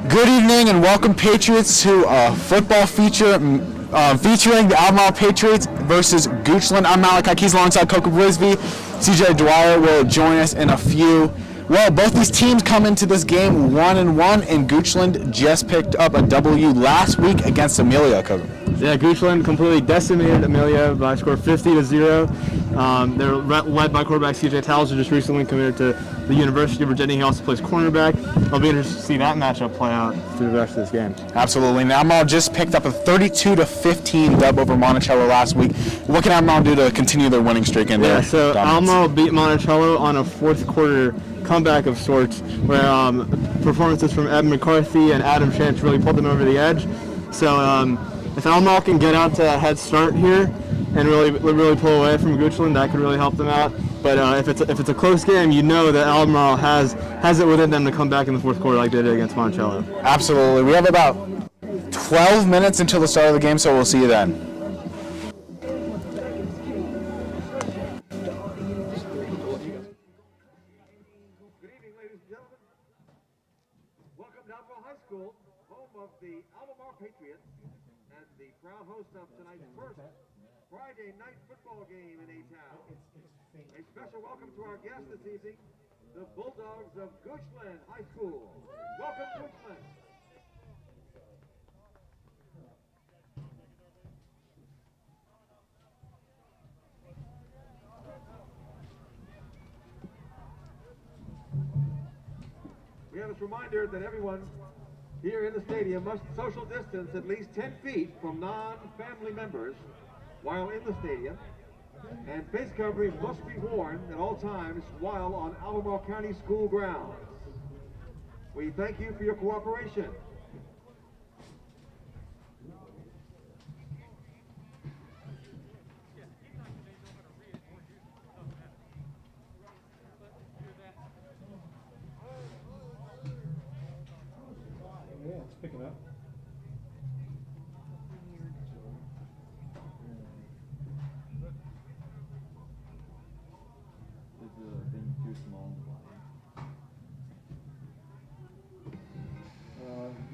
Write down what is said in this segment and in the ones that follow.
Good evening and welcome, Patriots, to a football feature featuring the Albemarle Patriots versus Goochland. I'm Malachi Keys alongside Coco Brisby. CJ Dwyer will join us in a few. Well, both these teams come into this game 1-1, and Goochland just picked up a W last week against Amelia. Coco. Yeah, Goochland completely decimated Amelia by a score 50-0. They're led by quarterback CJ Towles, who just recently committed to the University of Virginia. He also plays cornerback. I'll be interested to see that matchup play out through the rest of this game. Absolutely. Now, Albemarle just picked up a 32-15 dub over Monticello last week. What can Albemarle do to continue their winning streak? So Albemarle beat Monticello on a fourth quarter comeback of sorts, where performances from Ed McCarthy and Adam Chance really pulled them over the edge. So if Albemarle can get out to a head start here and really pull away from Goochland, that could really help them out. But if it's a close game, you know that Albemarle has it within them to come back in the fourth quarter like they did against Monticello. Absolutely. We have about 12 minutes until the start of the game, so we'll see you then. Good evening, ladies and gentlemen. Welcome to Albemarle High School, home of the Albemarle Patriots, and the proud host of tonight's first Friday night football game in A-Town. A special welcome to our guests this evening, the Bulldogs of Goochland High School. Welcome, Goochland. We have this reminder that everyone here in the stadium must social distance at least 10 feet from non-family members while in the stadium, and face covering must be worn at all times while on Albemarle County School grounds. We thank you for your cooperation. Yeah, it's picking up. Is the thing too small and blind?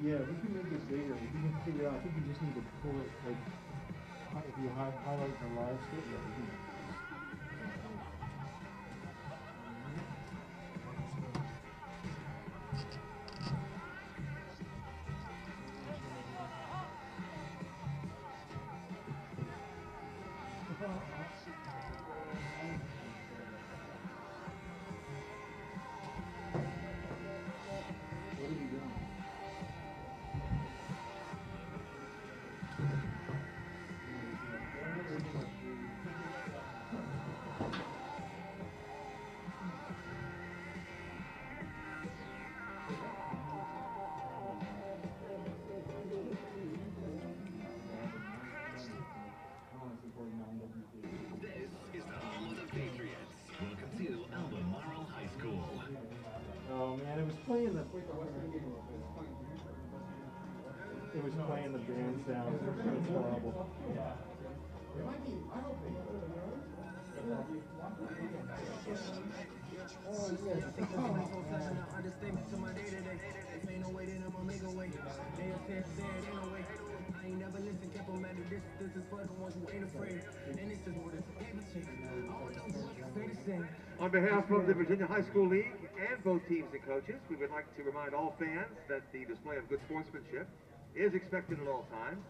Yeah, we can make it bigger. We can figure out. I think you just need to pull it, like, if you highlight the live strip, yeah, we can. What are you doing? This is the home of the Patriots. Welcome to Albemarle High School. Oh man, it was playing the band sound. It's horrible. On behalf of the Virginia High School League and both teams and coaches, we would like to remind all fans that the display of good sportsmanship is expected at all times.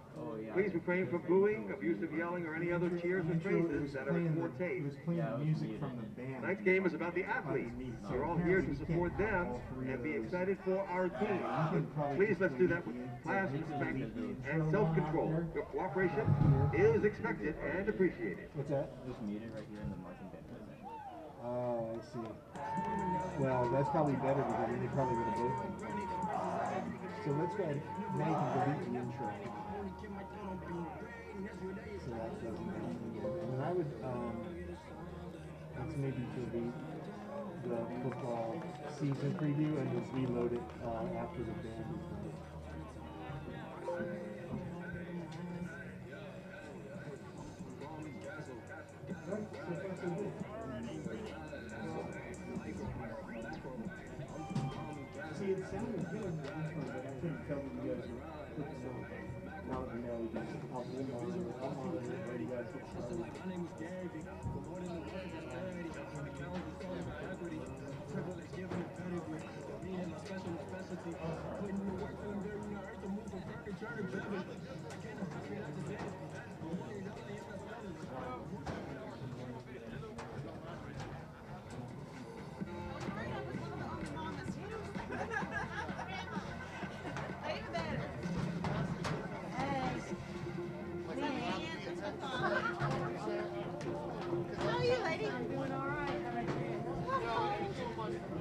Please refrain from booing, abusive yelling, or any other cheers or phrases that are in poor taste. It was playing the music from the band. Tonight's game is about the athletes. We're all here to support them and be excited for our team. But please let's do that with class, respect, and self-control. Your cooperation is expected and appreciated. What's that? Just mute it right here in the marching band. Oh, I see. Well, that's probably better because then they probably would have both been. So let's go ahead. Now you can delete the intro. So that doesn't happen again. And then I would, let's maybe delete the football season preview and just reload it after the band is done. See, it sounded good, but I couldn't tell me you guys are looking at now that we know we just Albemarle, where you guys get started. My name is Gary. For more than the words I study, on the calendar, it's all about equity. Privilege given a pedigree. Me and my specialty. Putting in the work from there, you know, earth to move from furniture to building. I can't stop it after this. I'm worried, I'm only in my study. How are you, lady? I'm doing all right. How about you?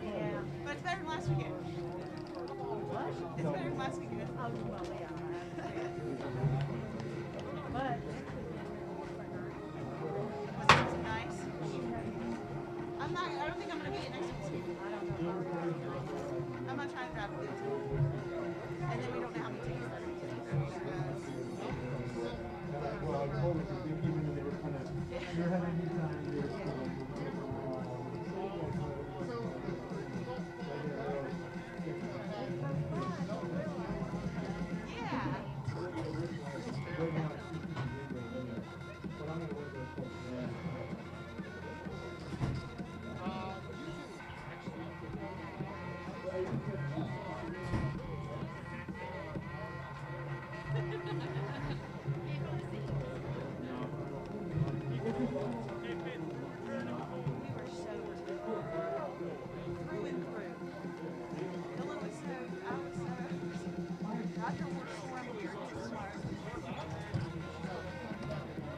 Yeah. But it's better than last weekend. What? It's better than last weekend. Oh, well, yeah. But was it nice? I don't think I'm going to be at next week. I don't know. I'm not trying to grab it. And then we don't know how many tickets there are. Well, I told them that even when they were kind of, you're having a good time, you're Yeah.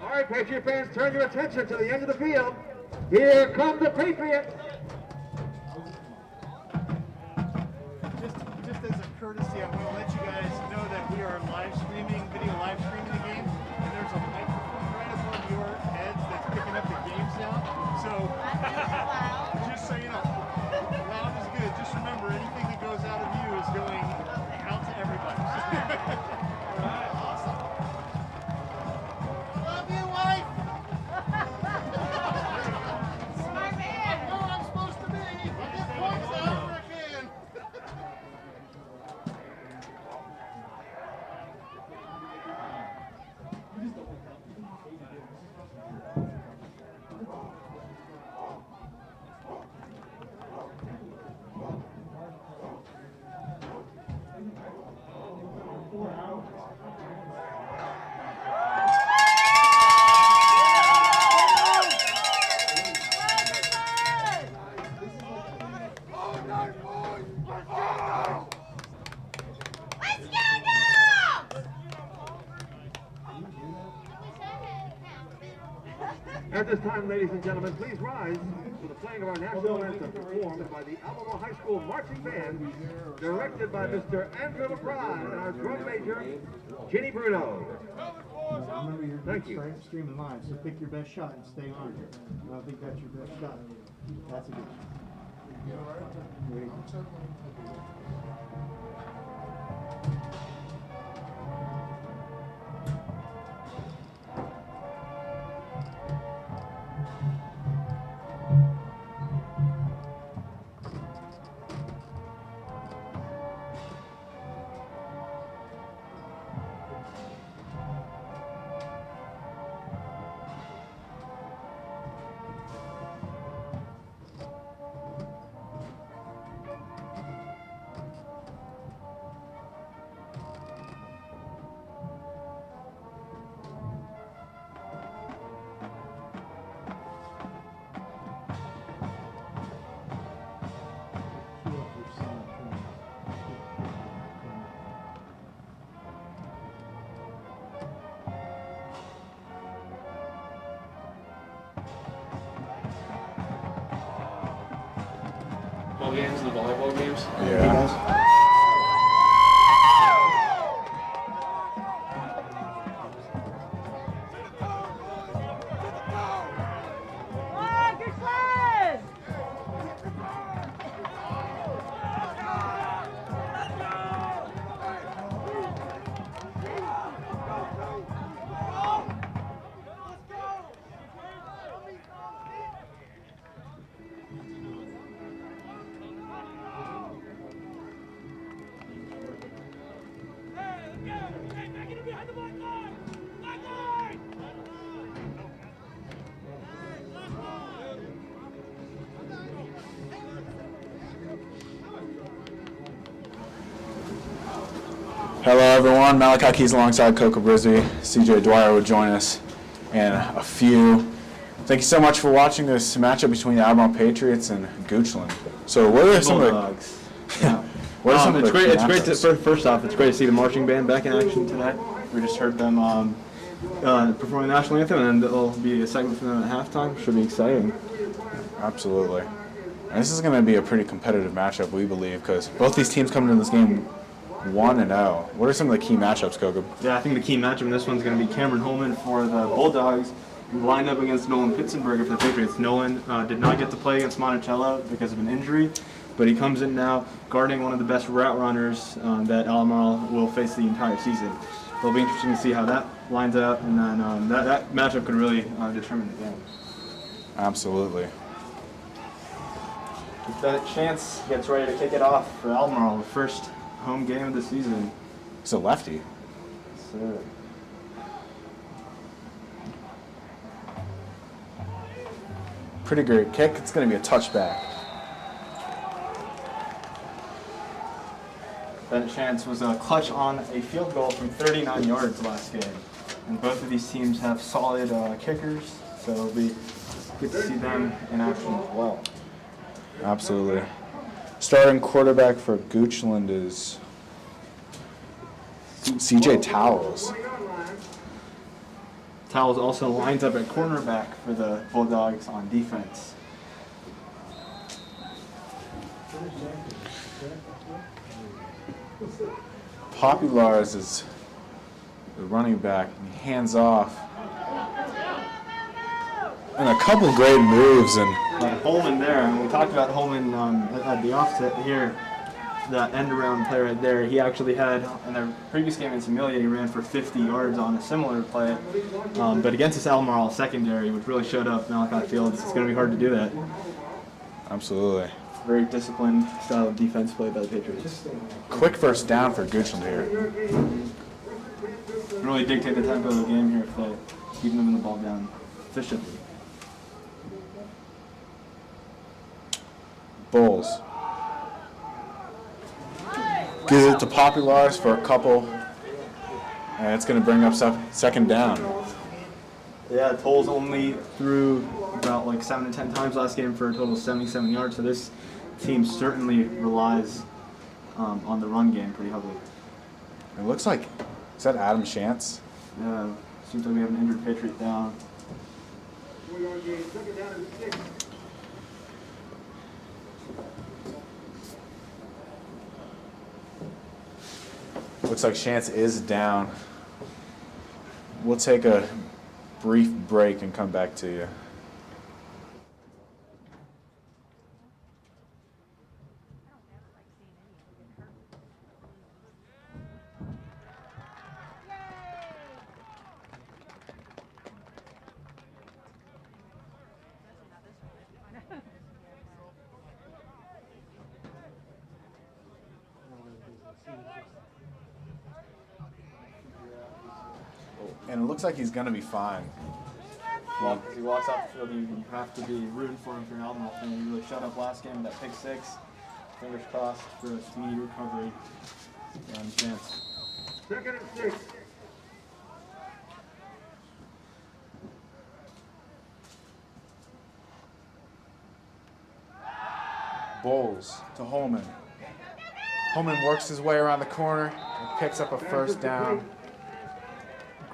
All right, Patriot fans, turn your attention to the end of the field. Here come the Patriots. Just as a courtesy, I'm going to let you guys know that we are video live streaming the game, and there's a microphone right above your heads that's picking up the games now. So, just so you know, loud is good. Just remember, anything that goes out of you is going out to everybody. All right, awesome. Love you, wife. Smart man. I know I'm supposed to be. I get points out where I can. Let's go now! At this time, ladies and gentlemen, please rise for the playing of our national anthem performed by the Albemarle High School Marching Band, directed by Mr. Andrew McBride and our drum major, Ginny Bruno. Remember, you're Thank you. streaming live, so pick your best shot and stay on here. I think that's your best shot. That's a good shot. There you go. Games, the volleyball games. Yeah. Goochland! Hello, everyone. Malachi Keys alongside Coco Brisby. CJ Dwyer will join us in a few. Thank you so much for watching this matchup between the Albemarle Patriots and Goochland. So, what are some of the? Yeah. What are some of the key It's great. matchups? First off, it's great to see the marching band back in action tonight. We just heard them performing the national anthem, and then there'll be a segment from them at halftime. Should be exciting. Absolutely. And this is going to be a pretty competitive matchup, we believe, because both these teams coming into this game 1-0. What are some of the key matchups, Coco? Yeah, I think the key matchup in this one's going to be Cameron Holman for the Bulldogs, lined up against Nolan Pitzenberger for the Patriots. Nolan did not get to play against Monticello because of an injury, but he comes in now guarding one of the best route runners that Albemarle will face the entire season. It'll be interesting to see how that lines out, and then that matchup could really determine the game. Absolutely. That Chance gets ready to kick it off for Albemarle, the first home game of the season. It's a lefty. So, Pretty great kick. It's going to be a touchback. That Chance was a clutch on a field goal from 39 yards last game. And both of these teams have solid kickers, so it'll be good to see them in action as well. Absolutely. Starting quarterback for Goochland is CJ Towles. Towles also lines up at cornerback for the Bulldogs on defense. Populars is the running back. He hands off. And a couple great moves. And Holman there, and we talked about Holman at the offset here. That end around play right there, he actually had in the previous game in Amelia, he ran for 50 yards on a similar play. But against this Albemarle secondary, which really showed up Malachi Fields, it's going to be hard to do that. absolutely. Very disciplined style of defense played by the Patriots. Quick first down for Goochland here. Really dictate the tempo of the game here if they keep moving the ball down efficiently. Bulls. Gives it to Populars for a couple. And it's going to bring up second down. Yeah, Tolles only threw about like 7 to 10 times last game for a total of 77 yards. So this team certainly relies on the run game pretty heavily. It looks like, is that Adam Chance? Yeah, seems like we have an injured Patriot down. Looks like Chance is down. We'll take a brief break and come back to you. And it looks like he's going to be fine. Well, as he walks off the field, you have to be rooting for him for an Albemarle fan. He really shut up last game with that pick six. Fingers crossed for a speedy recovery and Chance. 2nd and 6. Bowles to Holman. Holman works his way around the corner and picks up a first down.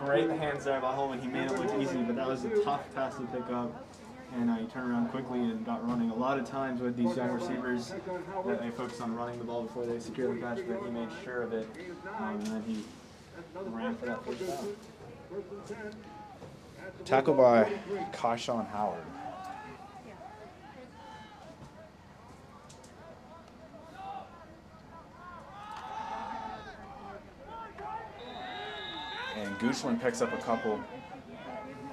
Great hands there by Holman. He made it look easy, but that was a tough pass to pick up. And he turned around quickly and got running. A lot of times with these young receivers, they focus on running the ball before they secure the catch, but he made sure of it. And then he ran for that first down. Tackled by Kashawn Howard. And Goochland picks up a couple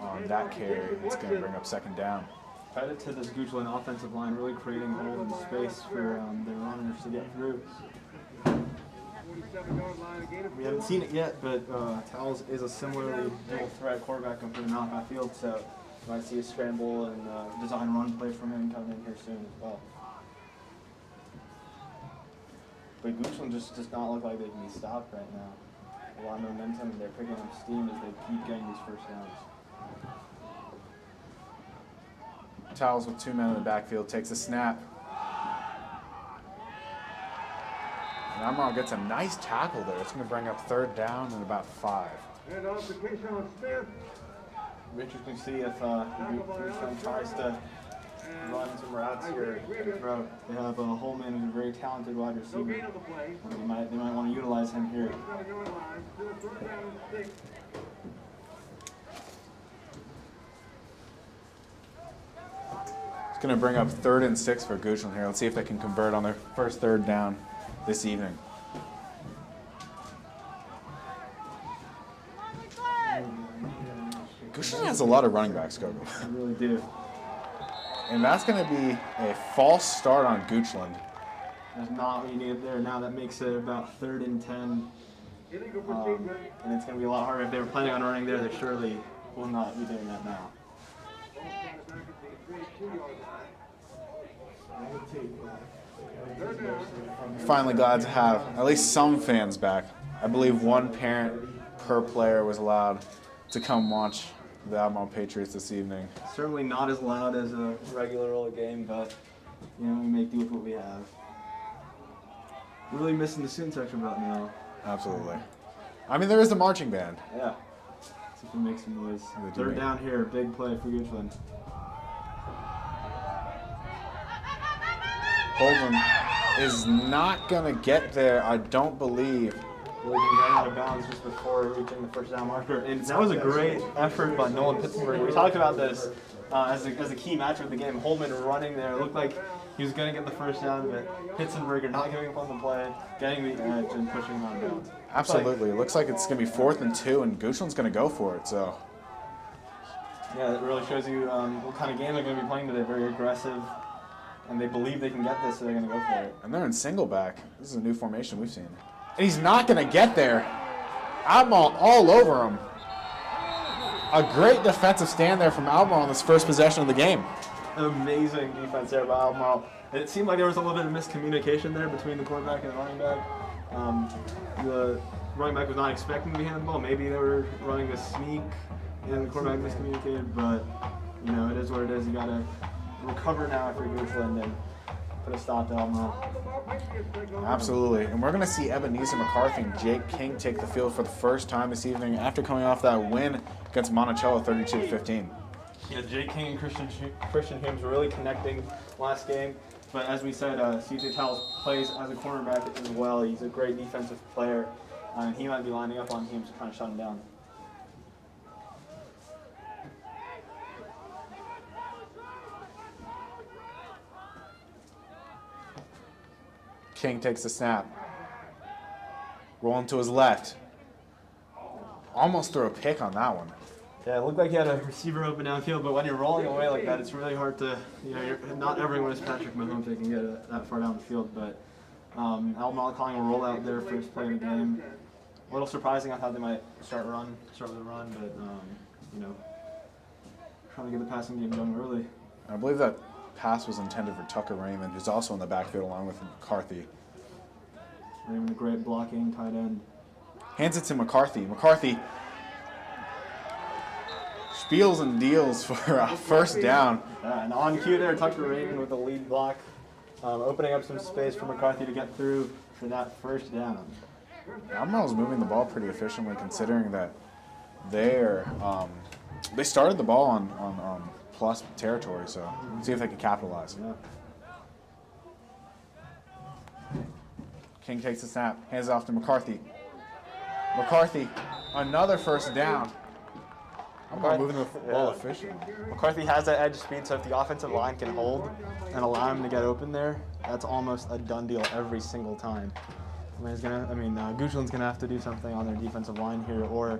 on that carry. It's going to bring up second down. Credit to this Goochland offensive line, really creating holes in space for their runners to get through. We haven't seen it yet, but Towles is a similarly dual threat quarterback compared to Malachi Field, so you might see a scramble and design run play from him coming in here soon as well. But Goochland just does not look like they can be stopped right now. a lot of momentum, and they're picking up steam as they keep getting these first downs. Towels with 2 men in the backfield takes a snap. And Albemarle gets a nice tackle there. It's going to bring up 3rd down and about 5. And off to Keyshawn Smith. Interesting to see if Goochland tries to run some routes here. They have Holman, who's a very talented wide receiver. They might want to utilize him here. It's going to bring up 3rd and 6 for Goochland here. Let's see if they can convert on their first 3rd down this evening. Goochland has a lot of running backs, Gogo. They really do. And that's going to be a false start on Goochland. There's not what you need there now. That makes it about 3rd and 10. And it's going to be a lot harder. If they were planning on running there, they surely will not be doing that now. Finally glad to have at least some fans back. I believe 1 parent per player was allowed to come watch the Albemarle Patriots this evening. Certainly not as loud as a regular old game, but we make do with what we have. Really missing the student section about now. Absolutely. I mean, there is the marching band. Yeah. See if we make some noise. 3rd make- down here, big play for Goochland. Holden is not going to get there, I don't believe. Really ran out of bounds just before reaching the first down marker. And that was a great effort by Nolan Pittsburgh. We talked about this as a key match of the game. Holman running there. It looked like he was going to get the first down, but Pittsburgh not giving up on the play, getting the edge, and pushing him out of bounds. Absolutely. It looks like it's going to be 4th and 2, and Goochland's going to go for it. So, yeah, that really shows you what kind of game they're going to be playing today. Very aggressive, and they believe they can get this, so they're going to go for it. And they're in single back. This is a new formation we've seen. And he's not going to get there. Albemarle all over him. A great defensive stand there from Albemarle on this first possession of the game. Amazing defense there by Albemarle. It seemed like there was a little bit of miscommunication there between the quarterback and the running back. The running back was not expecting to be handed the ball. Maybe they were running a sneak and the quarterback miscommunicated, but it is what it is. You got to recover now after Goochland and put a stop to Albemarle. Absolutely. And we're going to see Ebenezer McCarthy and Jake King take the field for the first time this evening after coming off that win against Monticello 32-15. Yeah, Jake King and Christian Humes were really connecting last game. But as we said, CJ Towles plays as a cornerback as well. He's a great defensive player. And he might be lining up on Humes to try and shut him down. King takes the snap. Rolling to his left. Almost threw a pick on that one. Yeah, it looked like he had a receiver open downfield, but when you're rolling away like that, it's really hard to, not everyone is Patrick Mahomes that can get that far down the field, but Albemarle calling a rollout there first play of the game. A little surprising. I thought they might start with a run, but, trying to get the passing game going early. I believe that pass was intended for Tucker Raymond, who's also in the backfield along with McCarthy. Raymond, a great blocking tight end. Hands it to McCarthy. McCarthy spiels and deals for a first down. And on cue there, Tucker Raymond with a lead block, opening up some space for McCarthy to get through for that first down. Albemarle's moving the ball pretty efficiently, considering that they started the ball on plus territory, so see if they can capitalize. Yeah. King takes the snap, hands it off to McCarthy. McCarthy, another first down. I'm moving the ball efficiently. McCarthy has that edge speed, so if the offensive line can hold and allow him to get open there, that's almost a done deal every single time. Goochland's gonna have to do something on their defensive line here, or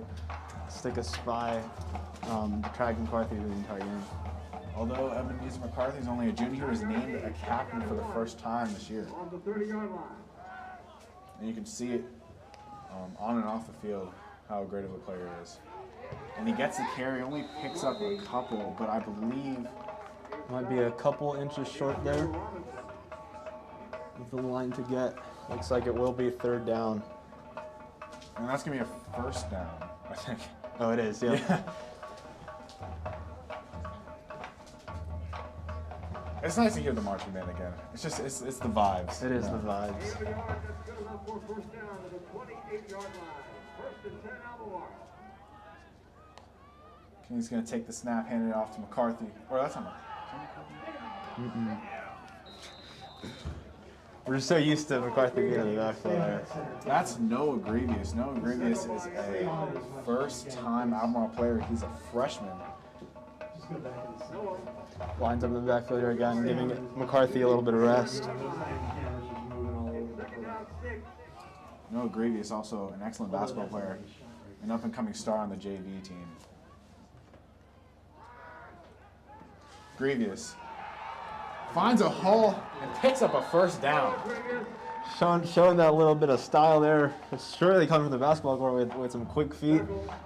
stick a spy to track McCarthy through the entire game. Although Ebenezer McCarthy is only a junior, he was named a captain for the first time this year. On the 30-yard line. And you can see it on and off the field how great of a player he is. And he gets the carry, only picks up a couple, but I believe Might be a couple inches short there with the line to get. Looks like it will be third down. And that's going to be a first down, I think. Oh, it is, yeah. It's nice to hear the marching band again. It's just, it's the vibes. It is the vibes. That's good enough for first down to the 28-yard line. First and 10 Albemarle. King's going to take the snap, hand it off to McCarthy. Or that's not Mm-mm. We're just so used to McCarthy being in the backfield there. That's Noah Grievous. Noah Grievous is a first-time Albemarle player. He's a freshman. Lines up in the backfield here again, giving McCarthy a little bit of rest. Noah Grievous, also an excellent basketball player, an up-and-coming star on the JV team. Grievous finds a hole and picks up a first down. Showing that little bit of style there. It's surely coming from the basketball court with some quick feet.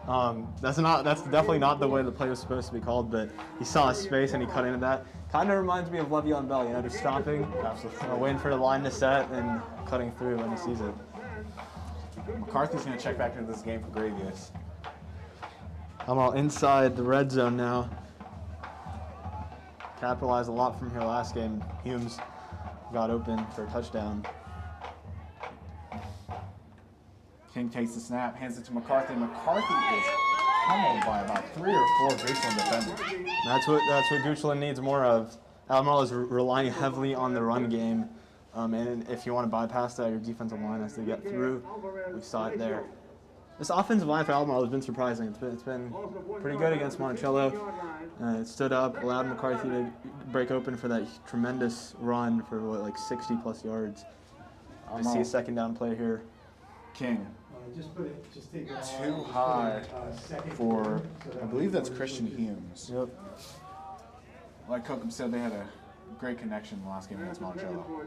That's definitely not the way the play was supposed to be called, but he saw a space and he cut into that. Kind of reminds me of Le'Veon Bell, just stopping, waiting for the line to set and cutting through when he sees it. McCarthy's going to check back into this game for Grievous. I'm all inside the red zone now. Capitalized a lot from here last game. Humes got open for a touchdown. King takes the snap, hands it to McCarthy. McCarthy is pummeled by about 3 or 4 Goochland defenders. That's what Goochland needs more of. Albemarle is relying heavily on the run game, and if you want to bypass that, your defensive line has to get through. We saw it there. This offensive line for Albemarle has been surprising. It's been pretty good against Monticello. It stood up, allowed McCarthy to break open for that tremendous run for like 60+ yards. I see a second down play here. King. Too high for, I believe that's Christian Humes. Yep. Like Kokum said, they had a great connection in the last game against Monticello.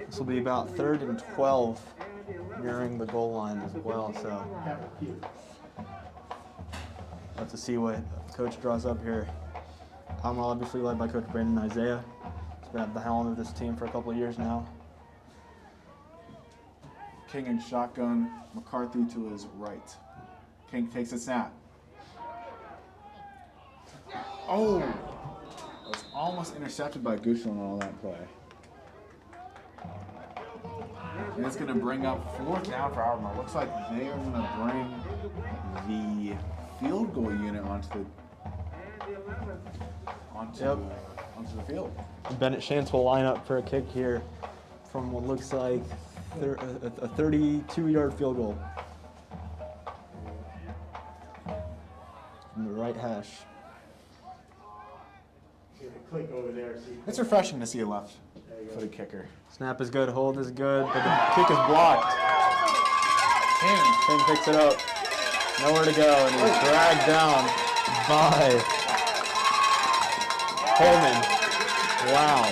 This will be about 3rd and 12 nearing the goal line as well, so we'll have to see what Coach draws up here. Albemarle obviously led by Coach Brandon Isaiah. He's been at the helm of this team for a couple of years now. King in shotgun, McCarthy to his right. King takes a snap. Oh! It was almost intercepted by Goochland on all that play. And it's going to bring up 4th down for Albemarle. Looks like they are going to bring the field goal unit onto the field. Bennett Shantz will line up for a kick here from what looks like a 32-yard field goal from the right hash. It's refreshing to see a left-footed kicker. Snap is good, hold is good, but the kick is blocked. King picks it up. Nowhere to go, and he's dragged down by Coleman. Wow.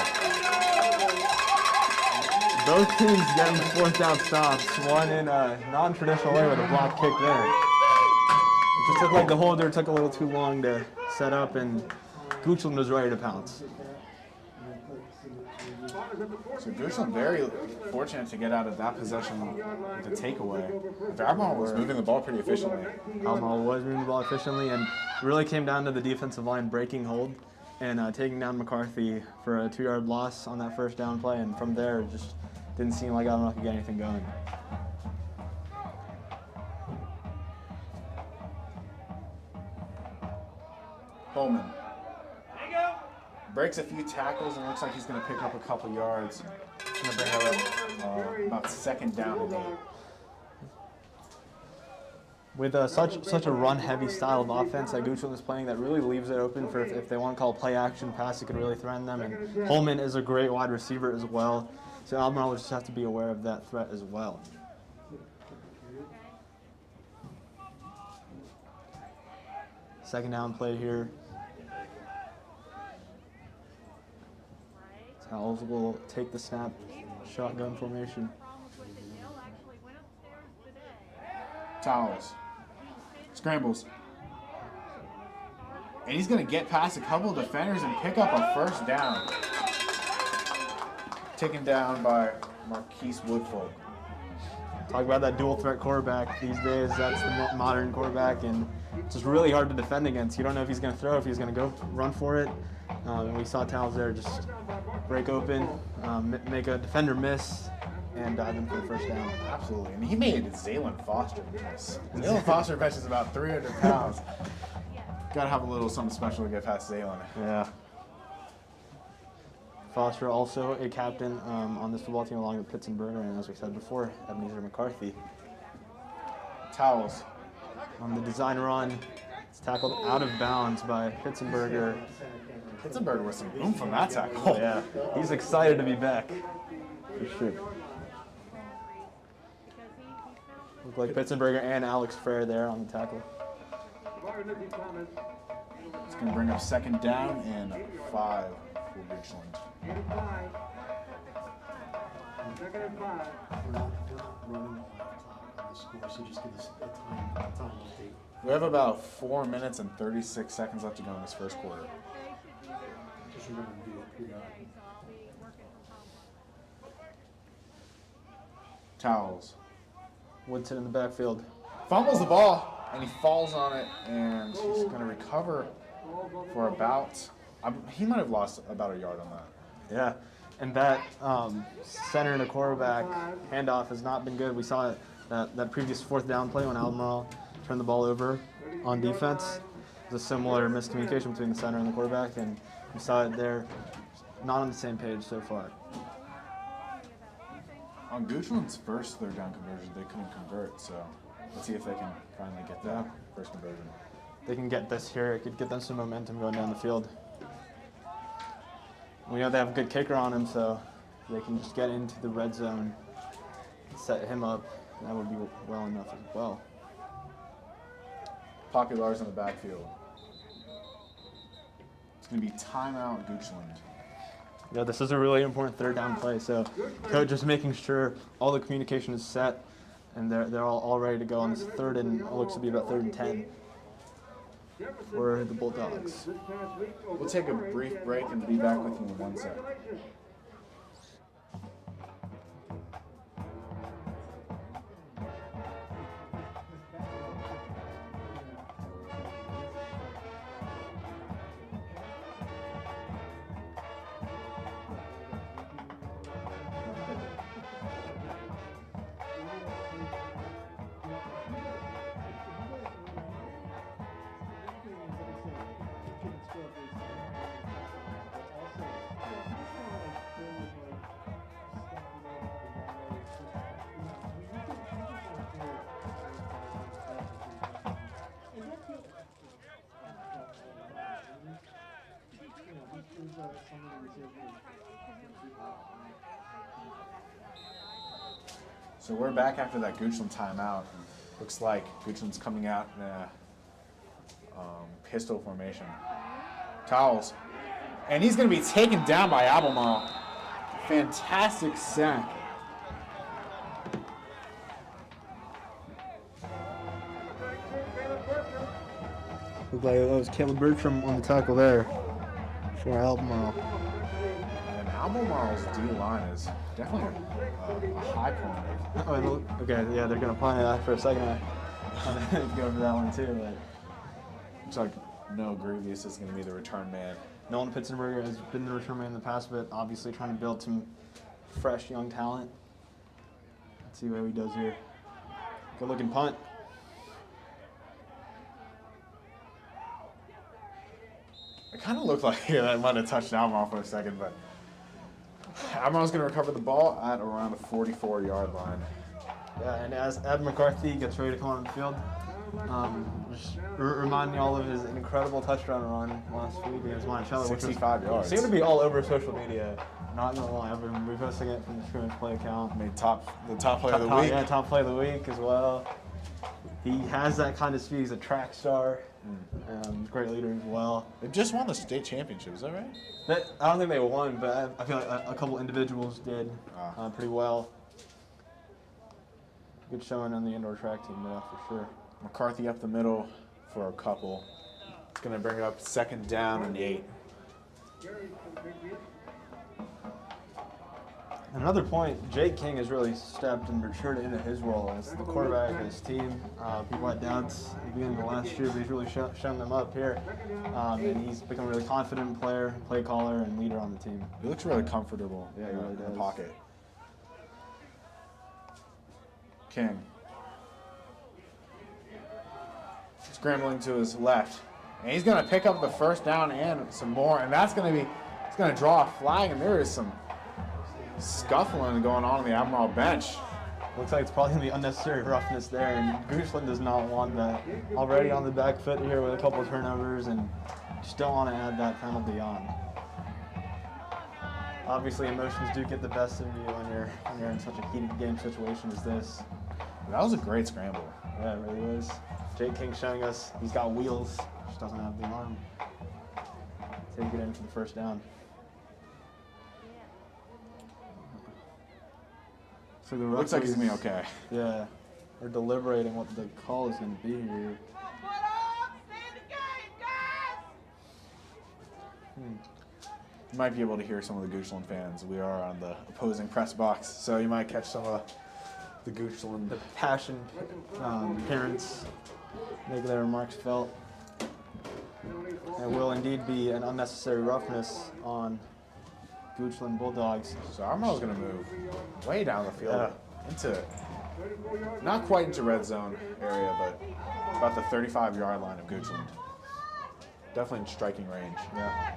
Both teams getting 4th down stops. One in a non-traditional way with a block kick there. It just looked like the holder took a little too long to set up, and Goochland was ready to pounce. So Goochland very fortunate to get out of that possession with a takeaway. Albemarle was moving the ball pretty efficiently. Albemarle was moving the ball efficiently, and it really came down to the defensive line breaking hold and taking down McCarthy for a 2-yard loss on that first down play, and from there it just didn't seem like Albemarle could get anything going. Coleman breaks a few tackles and looks like he's going to pick up a couple yards. He's going to bring up about 2nd down and 8. With such a run-heavy style of offense that Goochland is playing, that really leaves it open for if they want to call play action pass, it could really threaten them. And Holman is a great wide receiver as well, so Albemarle will just have to be aware of that threat as well. Second down play here. Towels will take the snap, shotgun formation. Towels. Scrambles. And he's going to get past a couple of defenders and pick up a first down. Taken down by Marquise Woodfolk. Talk about that dual threat quarterback these days. That's the modern quarterback, and it's just really hard to defend against. You don't know if he's going to throw, if he's going to go run for it. And we saw Towles there just break open, make a defender miss, and dive in for the first down. Absolutely, and he made Zaylen Foster miss. Zaylen Foster benches about 300 pounds. Gotta have a little something special to get past Zaylen. Yeah. Foster also a captain on this football team along with Pitzenberger, and as we said before, Ebenezer McCarthy. Towles. On the design run, it's tackled out of bounds by Pitzenberger. Pitzenberger with some boom from that tackle. Yeah, he's excited to be back. For sure. Look like Pitzenberger and Alex Frere there on the tackle. It's going to bring up second down and 5 for Goochland. Second and 5. We're not running on the score, so just give us a time update. We have about 4 minutes and 36 seconds left to go in this first quarter. Just remember to do it. Towles. Woodson in the backfield. Fumbles the ball, and he falls on it, and he's going to recover for about, he might have lost about a yard on that. Yeah, and that center and a quarterback handoff has not been good. We saw it, that previous fourth down play when Albemarle turned the ball over on defense. There's a similar miscommunication between the center and the quarterback, and we saw it there. Not on the same page so far. On Goochland's first third down conversion, they couldn't convert, so let's see if they can finally get that first conversion. They can get this here. It could get them some momentum going down the field. We know they have a good kicker on him, so they can just get into the red zone and set him up. That would be well enough as well. Popular's in the backfield. It's going to be timeout Goochland. Yeah, this is a really important third down play. So coach just making sure all the communication is set and they're all ready to go on this third and it looks to be about 3rd and 10 for the Bulldogs. We'll take a brief break and be back with you in 1 second. So we're back after that Goochland timeout. Looks like Goochland's coming out in a pistol formation. Towles. And he's going to be taken down by Albemarle. Fantastic sack. Looked like it was Caleb Bertram on the tackle there for Albemarle. And Albemarle's D-line is definitely a high point. Oh, okay, yeah, they're going to punt it for a second. I didn't go over that one too, but looks like Noah Grievous is going to be the return man. Nolan Pitzenberger has been the return man in the past, but obviously trying to build some fresh young talent. Let's see what he does here. Good looking punt. It kind of looked like that might have touched Albemarle for a second, but Albemarle's going to recover the ball at around the 44-yard line. Yeah, and as Ed McCarthy gets ready to come on the field, just remind me all of his incredible touchdown run last week against Monticello, 65 yards. Seemed to be all over social media. Not gonna lie, I've been reposting it from the scrimmage play account. Made the top play of the week. Yeah, top play of the week as well. He has that kind of speed. He's a track star. Great leader as well. They just won the state championship, is that right? I don't think they won, but I feel like a couple individuals did pretty well. Good showing on the indoor track team, though, for sure. McCarthy up the middle for a couple. It's going to bring it up second down and 8. Another point, Jake King has really stepped and matured into his role as the quarterback of his team. People had doubts at the beginning of last year, but he's really shown them up here. And he's become a really confident player, play caller, and leader on the team. He looks really comfortable Yeah, he really in does. the pocket. King. Scrambling to his left. And he's going to pick up the first down and some more. And that's going to be, it's going to draw a flag. And there is some scuffling going on the Albemarle bench. Looks like it's probably going to be unnecessary roughness there, and Goochland does not want that. Already on the back foot here with a couple of turnovers, and just don't want to add that penalty on. Obviously, emotions do get the best of you when you're in such a heated game situation as this. That was a great scramble. Yeah, it really was. Jake King showing us he's got wheels, just doesn't have the arm. Take it in for the first down. So the Looks like he's going to be okay. Yeah, we're deliberating what the call is going to be here. You might be able to hear some of the Goochland fans. We are on the opposing press box, so you might catch some of the Goochland. The passion parents make their remarks felt. There will indeed be an unnecessary roughness on Goochland Bulldogs. So Albemarle's going to move way down the field Yeah. into, not quite into red zone area, but about the 35-yard line of Goochland. Definitely in striking range. Yeah.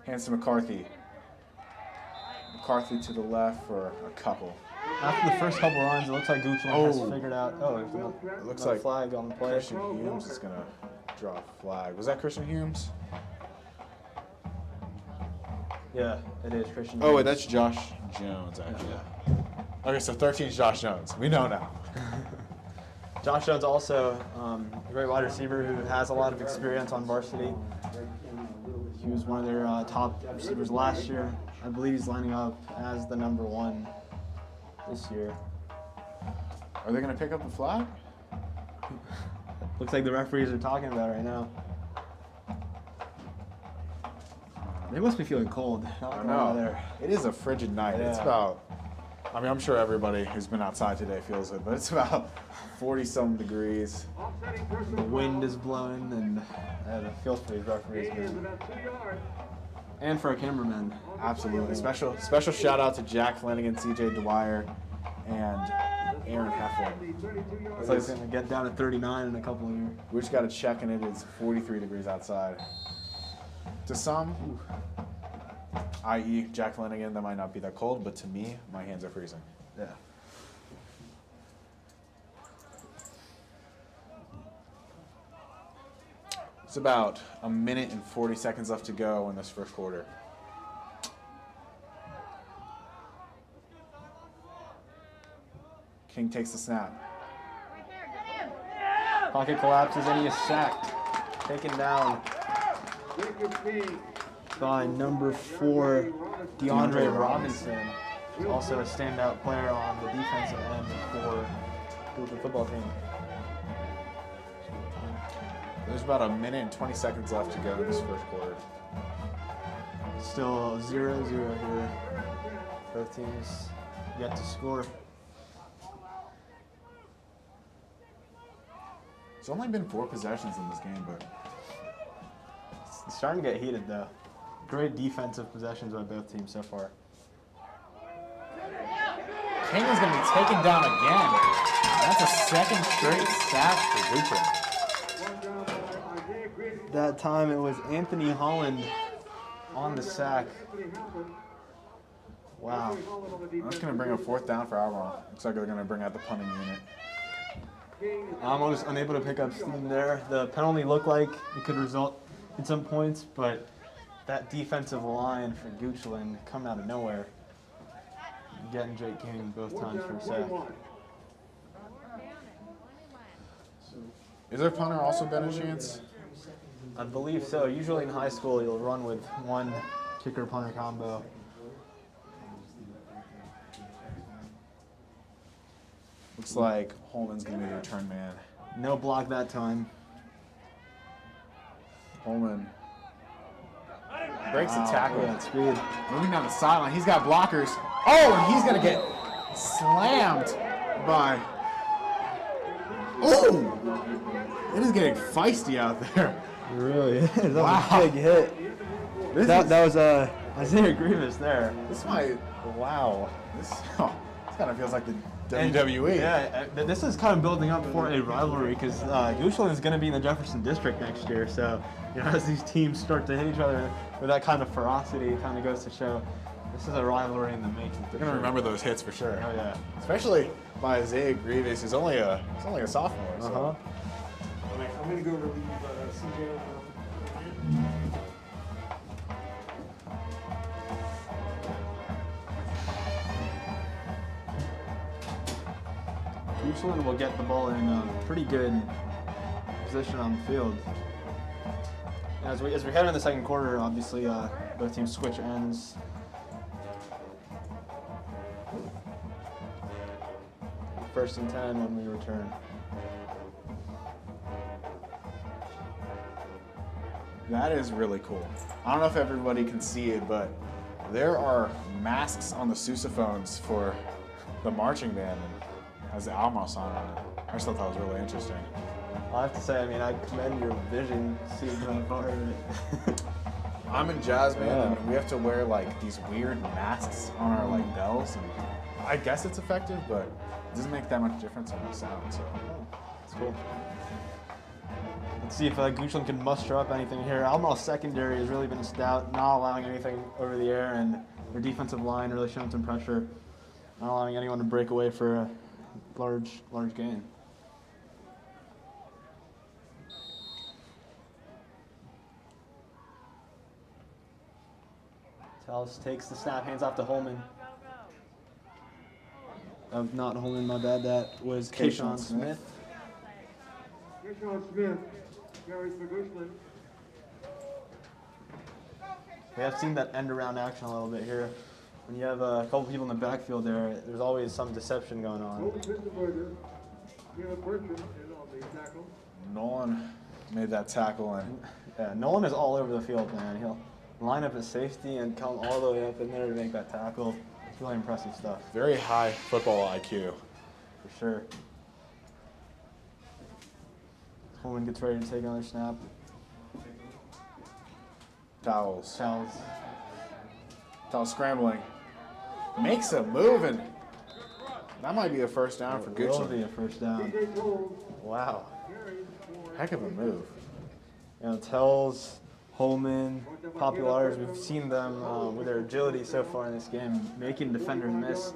Hands to McCarthy. McCarthy to the left for a couple. After the first couple runs, it looks like Goochland has figured out. Oh, It looks no like flag on the play. Christian Humes is going to draw a flag. Was that Christian Humes? Yeah, it is Christian. Oh, wait, Humes. that's Josh Jones, actually. Okay, so 13 is Josh Jones. We know now. Josh Jones also a great wide receiver who has a lot of experience on varsity. He was one of their top receivers last year. I believe he's lining up as the number 1 this year. Are they going to pick up the flag? Looks like the referees are talking about it right now. They must be feeling cold. I know. It is a frigid night. Yeah. It's about, I mean, I'm sure everybody who's been outside today feels it, but it's about 40-some degrees. The wind is blowing, and it feels for these referees, man. And for our cameramen. Absolutely. Special shout out to Jack Flanagan, CJ Dwyer, and Aaron Hefflin. Looks like it's going to get down to 39 in a couple of years. We just got to check, and it is 43 degrees outside. To some, i.e. Jack Flanagan, that might not be that cold, but to me, my hands are freezing. Yeah. It's about a minute and 40 seconds left to go in this first quarter. King takes the snap. Pocket collapses and he is sacked. Taken down by number 4, DeAndre Robinson. Who's also a standout player on the defensive end for the football team. There's about a minute and 20 seconds left to go in this first quarter. Still 0-0 here. Both teams yet to score. It's only been 4 possessions in this game, but It's starting to get heated though. Great defensive possessions by both teams so far. King is going to be taken down again. That's a second straight sack for Goochland. That time it was Anthony Holland on the sack. Wow. That's going to bring a 4th down for Albemarle. Looks like they're going to bring out the punting unit. Almost unable to pick up steam there. The penalty looked like it could result in some points, but that defensive line for Goochland coming out of nowhere. Getting Jake King both times for a sack. Is their punter also been a chance? I believe so. Usually in high school you'll run with one kicker punter combo. Looks like Holman's going to be the return man. No block that time. Holman breaks the tackle. At speed. Moving down the sideline. He's got blockers. Oh, and he's going to get slammed by... Oh! It is getting feisty out there. It really is. That Wow. was a big hit. That was Isaiah Grievous there. This might... Wow. This kind of feels like the WWE. Yeah, this is kind of building up for a rivalry because Goochland is going to be in the Jefferson District next year. So, as these teams start to hit each other with that kind of ferocity, it kind of goes to show this is a rivalry in the making. They're going to remember those hits for sure. Oh, yeah. Especially by Isaiah Grievous, who's only a sophomore. So. Uh-huh. I'm going to go relieve CJ. Goochland will get the ball in a pretty good position on the field. As we head into the second quarter, obviously both teams switch ends. First and 10 when we return. That is really cool. I don't know if everybody can see it, but there are masks on the sousaphones for the marching band and has the Albemarle sign on it. I just thought that was really interesting. I have to say, I commend your vision seeing that part of it. I'm in jazz band and we have to wear like these weird masks on our like bells, and I guess it's effective, but it doesn't make that much difference in the sound. So It's cool. Let's see if Goochland can muster up anything here. Albemarle secondary has really been stout, not allowing anything over the air, and their defensive line really showing some pressure, not allowing anyone to break away for a large gain. Tallis takes the snap, hands off to Holman. Not Holman, my bad. That was Kayshawn Smith. Kayshawn Smith carries for Goochland. We have seen that end around action a little bit here. When you have a couple people in the backfield there's always some deception going on. Nolan made that tackle, and Yeah, Nolan is all over the field, man. He'll line up at safety and come all the way up in there to make that tackle. It's really impressive stuff. very high football IQ. For sure. Holman gets ready to take another snap. Towels Towels. scrambling. Makes a move, and that might be a first down for It will Goochland. be a first down. Wow. Heck of a move. Tells, Holman, Populares, we've seen them with their agility so far in this game, making defenders miss.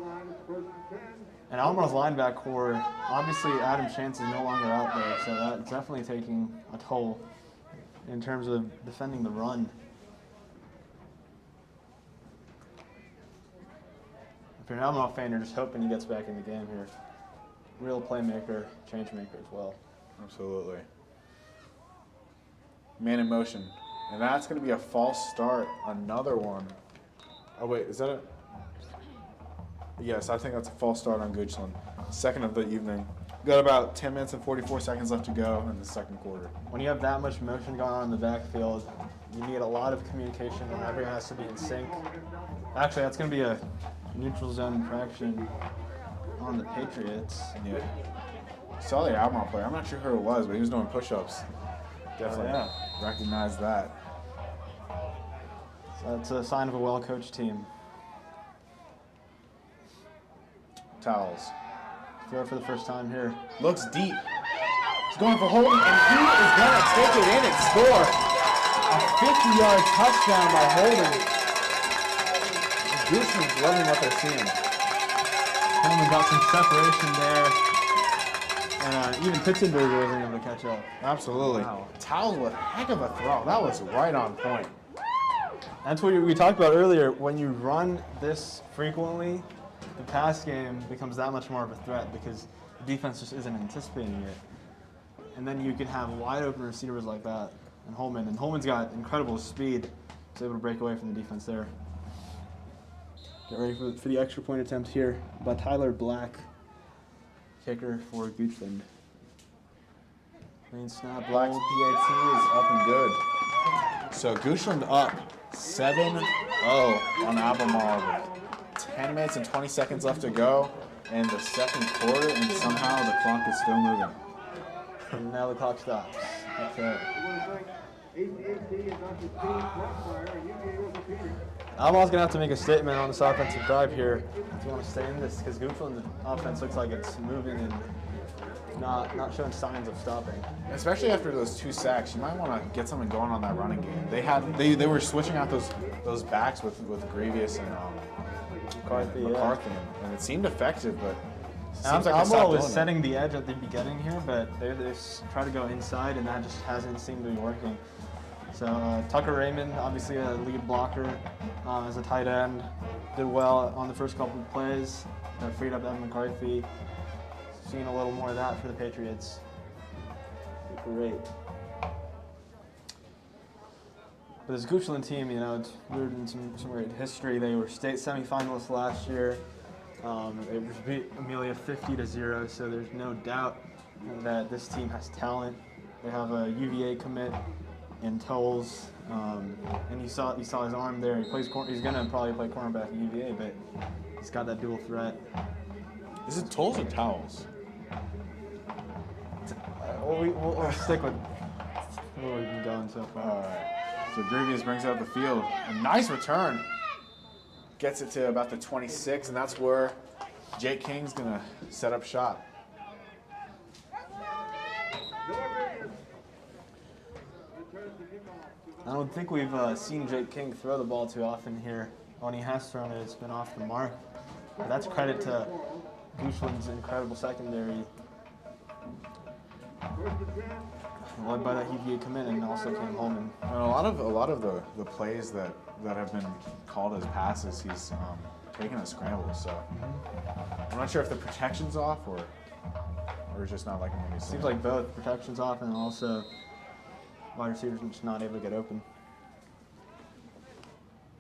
And Albemarle's linebacker core, obviously Adam Chance is no longer out there, so that's definitely taking a toll in terms of defending the run. If you're an Albemarle fan, you're just hoping he gets back in the game here. Real playmaker, change maker as well. Absolutely. Man in motion. And that's going to be a false start. Another one. Oh, wait, is that it? Yes, I think that's a false start on Goochland. Second of the evening. Got about 10 minutes and 44 seconds left to go in the second quarter. When you have that much motion going on in the backfield, you need a lot of communication and everyone has to be in sync. Actually, that's going to be a neutral zone infraction on the Patriots. Yeah. Saw the Albemarle player. I'm not sure who it was, but he was doing push-ups. Definitely recognize that. So that's a sign of a well-coached team. Towels. Throw for the first time here. Looks deep. He's going for Holden, and he is going to take it in and score. A 50-yard touchdown by Holden. Goochland's loving what they're seeing. Holman got some separation there. And even Pitzenberger wasn't able to catch up. Absolutely. Wow. Towels with a heck of a throw. That was right on point. That's what we talked about earlier. When you run this frequently, the pass game becomes that much more of a threat because the defense just isn't anticipating it. And then you can have wide open receivers like that. And Holman's got incredible speed. He's able to break away from the defense there. Get ready for the extra point attempt here by Tyler Black. kicker for Goochland. Clean snap. Black PAT is up and good. So Goochland up 7-0 on Albemarle with 10 minutes and 20 seconds left to go in the second quarter, and somehow the clock is still moving. And now the clock stops. That's it. Albemarle's going to have to make a statement on this offensive drive here if you want to stay in this, because Goochland's offense looks like it's moving and not showing signs of stopping. Especially after those 2 sacks, you might want to get something going on that running game. They were switching out those backs with Grievous and McCarthy, and it seemed effective, but it seems like Albemarle was setting the edge at the beginning here, but they try to go inside, and that just hasn't seemed to be working. So Tucker Raymond, obviously a lead blocker as a tight end, did well on the first couple of plays. That freed up Evan McCarthy. Seeing a little more of that for the Patriots. Great. But this Goochland team, you know, it's rooted in some great history. They were state semifinalists last year. They beat Amelia 50-0, so there's no doubt that this team has talent. They have a UVA commit in Tolles, and you saw his arm there. He's going to probably play cornerback at UVA, but he's got that dual threat. Is it Tolles or Towels? We'll stick with where we've been going so far. All right. So Grievous brings it up the field. A nice return. Gets it to about the 26, and that's where Jake King's going to set up shop. I don't think we've seen Jake King throw the ball too often here. When he has thrown it, it's been off the mark. But that's credit to Goochland's incredible secondary, led by that UVA commit, and also Cam Holman. And a lot of the plays that have been called as passes, he's taken as scrambles. So I'm not sure if the protection's off or just not liking what he's Seems like both. Protection's off, and also wide receivers are just not able to get open.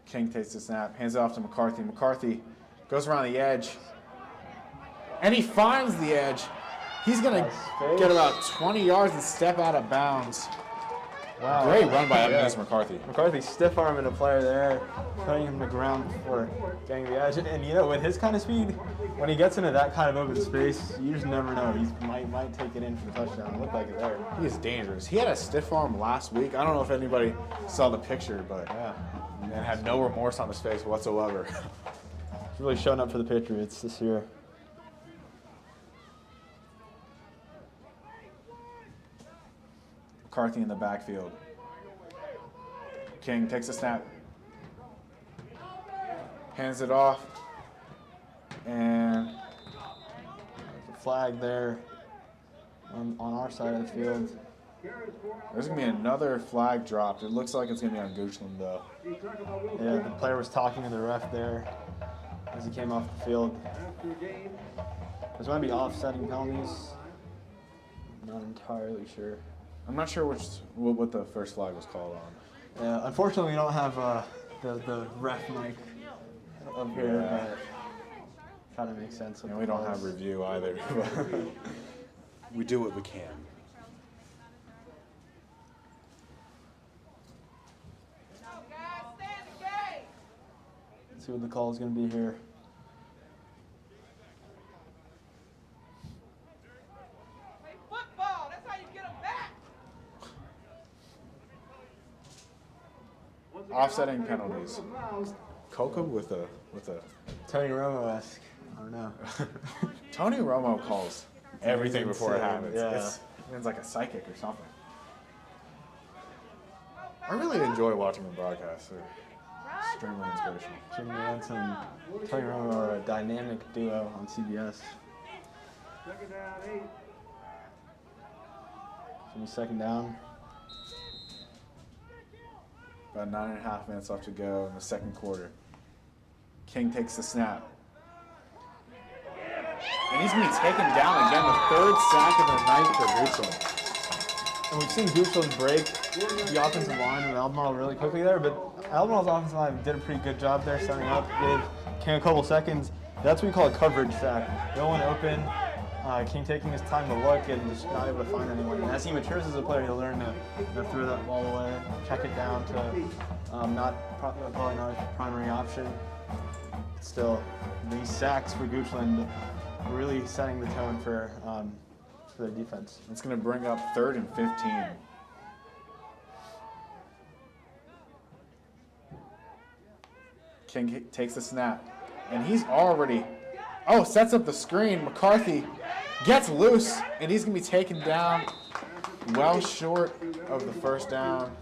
King takes the snap, hands it off to McCarthy. McCarthy goes around the edge, and he finds the edge. He's going to get about 20 yards and step out of bounds. Wow. Great run by Evan McCarthy. McCarthy stiff-arming a player there, putting him to the ground before getting the edge. And, you know, with his kind of speed, when he gets into that kind of open space, you just never know. He might take it in for the touchdown. It looked like it there. He is dangerous. He had a stiff arm last week. I don't know if anybody saw the picture, but yeah, and had no remorse on his face whatsoever. He's really showing up for the Patriots this year. McCarthy in the backfield. King takes a snap. Hands it off. And there's a flag there on our side of the field. There's going to be another flag dropped. It looks like it's going to be on Goochland, though. Yeah, the player was talking to the ref there as he came off the field. There's going to be offsetting penalties. I'm not entirely sure. I'm not sure what the first flag was called on. Yeah, unfortunately, we don't have the ref mic up here, but try to make sense of it. And we don't have review either. We do what we can. Let's see what the call is going to be here. Offsetting penalties. Coca with a Tony Romo-esque. I don't know. Tony Romo calls everything before it happens. Yeah. It's like a psychic or something. I really enjoy watching them broadcast. They're extremely inspirational. Jimmy Lance and Tony Romo are a dynamic duo on CBS. Second down. About 9.5 minutes left to go in the second quarter. King takes the snap. And he's going to be taken down again, the third sack of the night for Goochland. And we've seen Goochland break the offensive line with Albemarle really quickly there, but Albemarle's offensive line did a pretty good job there setting up, gave King a couple seconds. That's what we call a coverage sack. No one open, King taking his time to look and just not able to find anyone. And as he matures as a player, he'll learn to throw that ball away, check it down to probably not his primary option. Still, these sacks for Goochland really setting the tone for their defense. It's going to bring up 3rd and 15. King takes the snap, and he's already, sets up the screen. McCarthy gets loose, and he's going to be taken down well short of the first down.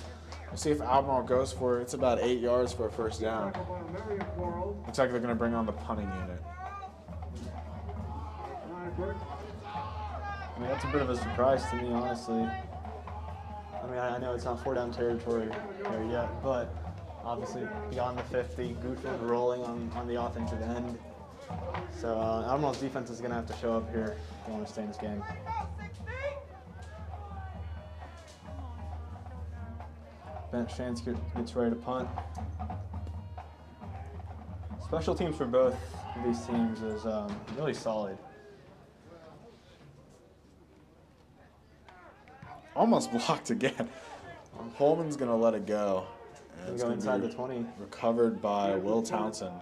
We'll see if Albemarle goes for it. It's about 8 yards for a first down. Looks like they're going to bring on the punting unit. I mean, that's a bit of a surprise to me, honestly. I mean, I know it's not 4-down territory there yet, but obviously beyond the 50, Goochland rolling on the offensive end. So Albemarle's defense is going to have to show up here if they want to stay in this game. Bench Chance gets ready to punt. Special teams for both of these teams is really solid. Almost blocked again. Holman's going to let it go. And it's Go gonna inside be the 20. Recovered by Will Townsend.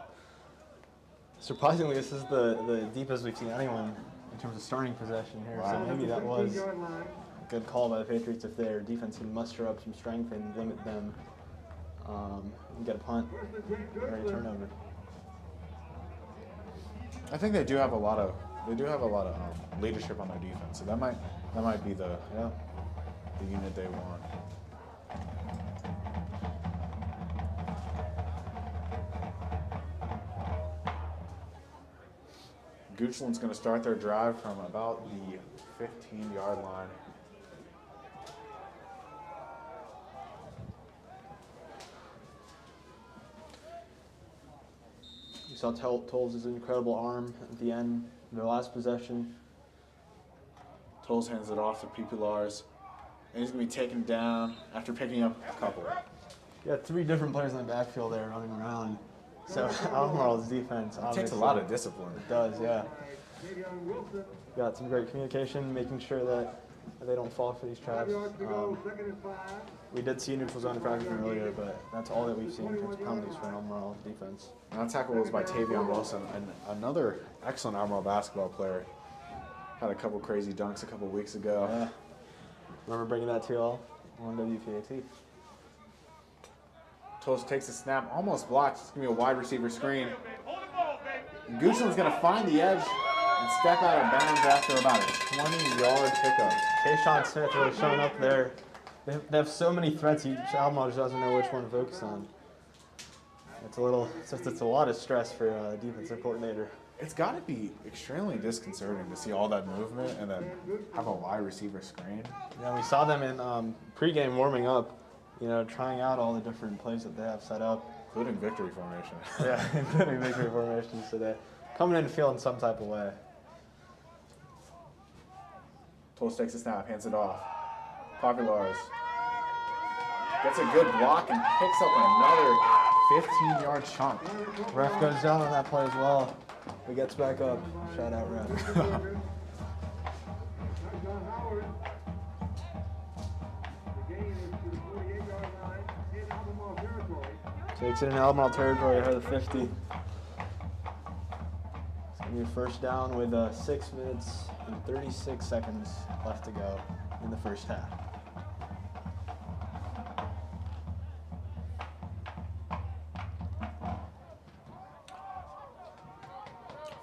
Surprisingly, this is the deepest we've seen anyone in terms of starting possession here. Wow. So maybe that was a good call by the Patriots if their defense can muster up some strength and limit them and get a punt or a turnover. I think they do have a lot of leadership on their defense. So that might be the unit they want. Goochland's going to start their drive from about the 15-yard line. You saw Tolles' incredible arm at the end of their last possession. Tolles hands it off to Pipulars, and he's going to be taken down after picking up a couple. You got 3 different players in the backfield there running around. So Albemarle's defense It takes a lot of discipline. It does, yeah. Got some great communication, making sure that they don't fall for these traps. We did see neutral zone infraction earlier, but that's all that we've seen in terms of penalties for an Albemarle defense. And that tackle was by Tavion Wilson, and another excellent Albemarle basketball player. Had a couple crazy dunks a couple weeks ago. Yeah. Remember bringing that to y'all on WPAT. Tolles takes the snap, almost blocked. It's going to be a wide receiver screen. Goochland's going to find the edge and step out of bounds after about a 20-yard pickup. Kayshawn Smith really showing up there. They have so many threats, Albemarle just doesn't know which one to focus on. It's a lot of stress for a defensive coordinator. It's got to be extremely disconcerting to see all that movement and then have a wide receiver screen. Yeah, we saw them in pregame warming up, trying out all the different plays that they have set up. Including victory formation. Yeah, including victory formations today. Coming in the field in some type of way. Tolles takes the snap, hands it off. Populars gets a good block and picks up another 15-yard chunk. Ref goes down on that play as well. He gets back up. Shout out, ref. Takes it in Albemarle territory ahead of the 50. It's going to be a first down with 6 minutes and 36 seconds left to go in the first half.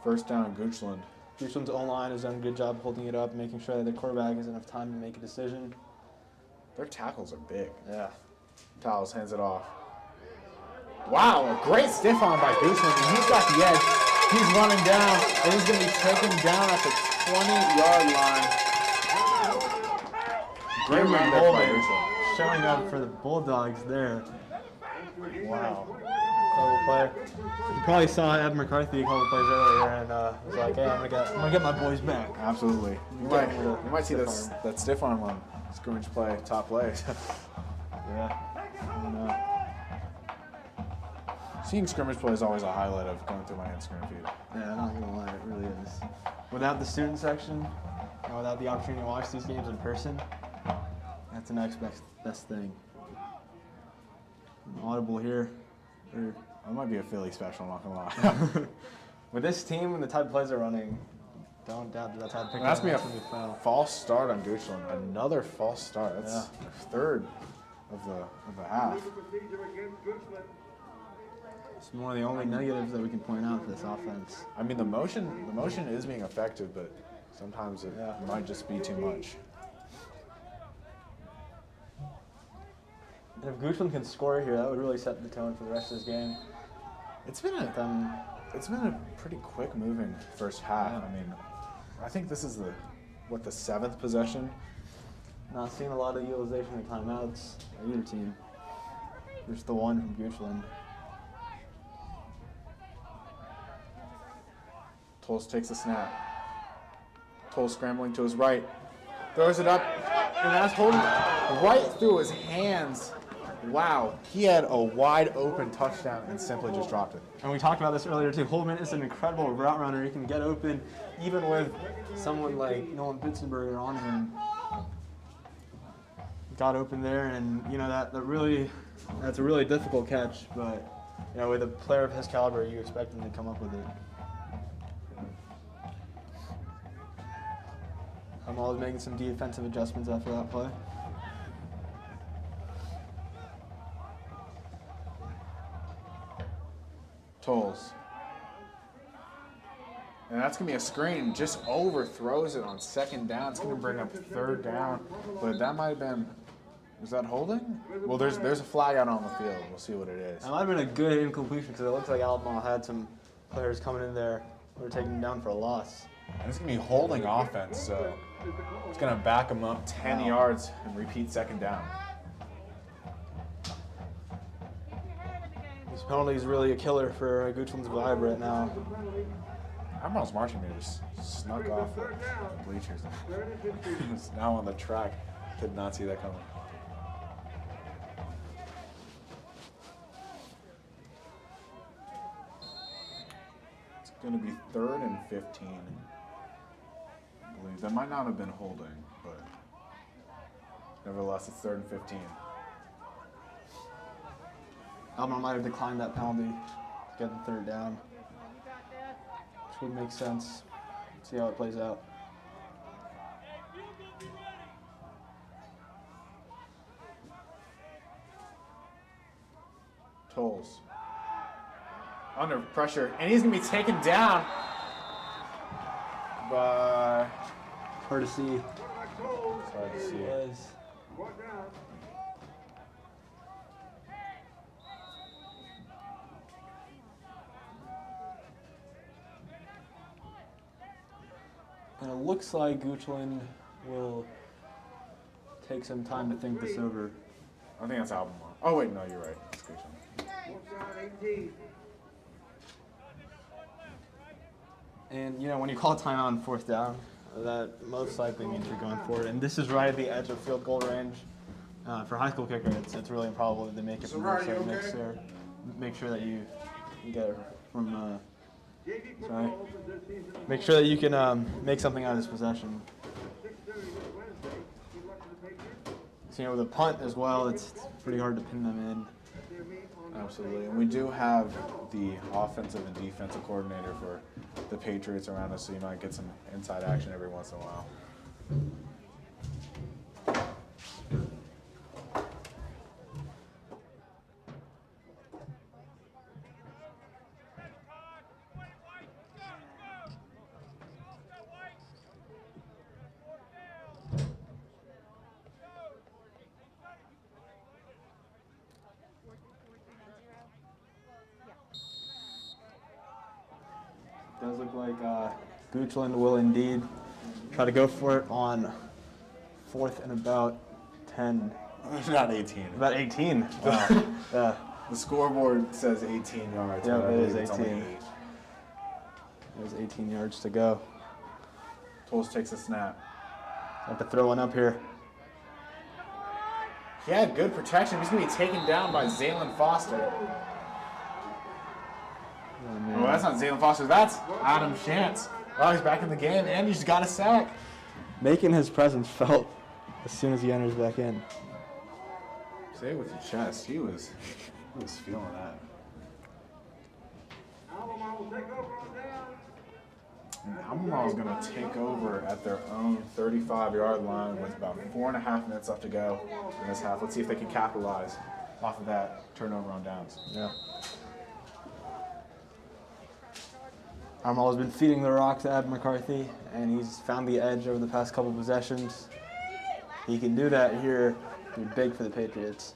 First down, Goochland. Goochland's O-line has done a good job holding it up, making sure that the quarterback has enough time to make a decision. Their tackles are big. Yeah. Towles hands it off. Wow, a great stiff arm by Goochland, and he's got the edge. He's running down, and he's going to be taken down at the 20-yard line. Great run there by Goochland. Showing up for the Bulldogs there. Wow. Incredible play. You probably saw Evan McCarthy a couple plays earlier and was like, hey, I'm gonna get my boys back. Absolutely. You might see that stiff arm on scrimmage play, top play. Yeah. I don't know. Seeing scrimmage play is always a highlight of going through my Instagram feed. Yeah, I'm not gonna lie, it really is. without the student section, and without the opportunity to watch these games in person, that's the next best thing. Audible here. That might be a Philly special, I'm not gonna lie. With this team and the type of plays they're running, don't doubt that that's how to pick That's up. gonna be a false start on Goochland. Another false start. That's the third of the half. It's one of the only negatives that we can point out for this offense. I mean, the motion is being effective, but sometimes it might just be too much. And if Goochland can score here, that would really set the tone for the rest of this game. It's been a pretty quick moving first half. I mean, I think this is the 7th possession. Not seeing a lot of utilization of timeouts by either team. Just the one from Goochland. Toles takes a snap. Toles scrambling to his right. Throws it up, and that's holding right through his hands. Wow, he had a wide open touchdown and simply just dropped it. And we talked about this earlier too. Holman is an incredible route runner. He can get open even with someone like Nolan Bitzenberger on him. Got open there, and you know that's a really difficult catch. But you know, with a player of his caliber, you expect him to come up with it. I'm always making some defensive adjustments after that play. Toles. And that's going to be a screen. Just overthrows it on 2nd down. It's going to bring up 3rd down. But that might have been, was that holding? Well, there's a flag out on the field. We'll see what it is. That might have been a good incompletion because it looks like Albemarle had some players coming in there who were taking him down for a loss. And it's going to be holding offense, so it's going to back them up 10 yards and repeat 2nd down. This penalty is really a killer for Goochland's vibe right now. Albemarle's marching band just snuck off the bleachers. It's now on the track. Did not see that coming. It's going to be 3rd and 15. I believe that might not have been holding, but nevertheless, it's 3rd and 15. Albemarle might have declined that penalty to get the 3rd down, which would make sense. See how it plays out. Toles under pressure, and he's going to be taken down by. Hard to see. It's hard to see. And it looks like Goochland will take some time to think this over. I think that's Albemarle. Oh wait, no, you're right. It's Goochland. And you know, when you call a timeout on 4th down, that most likely means you're going forward. And this is right at the edge of field goal range. For a high school kicker, it's really improbable that they make it from there. So make sure that you can get it from. Sorry. Make sure that you can make something out of this possession. So, you know, with a punt as well, it's pretty hard to pin them in. Absolutely. And we do have the offensive and defensive coordinator for the Patriots around us, so you might get some inside action every once in a while. Does look like Goochland will indeed try to go for it on 4th and about 10. Not 18. About 18. Wow. Yeah. The scoreboard says 18 yards. Yeah, but I it is believe it's only 18. 8. There's 18 yards to go. Toles takes a snap. Have to throw one up here. He had good protection. He's going to be taken down by Zaylen Foster. Oh, that's not Zaylen Foster. That's Adam Shantz. Oh, he's back in the game, and he's got a sack. Making his presence felt as soon as he enters back in. Say it with your chest. He was feeling that. Albemarle will take over on down. And Albemarle is going to take over at their own 35-yard line with about 4.5 minutes left to go in this half. Let's see if they can capitalize off of that turnover on downs. Yeah. Albemarle has been feeding the rock to Adam McCarthy, and he's found the edge over the past couple possessions. He can do that here. It'll be big for the Patriots.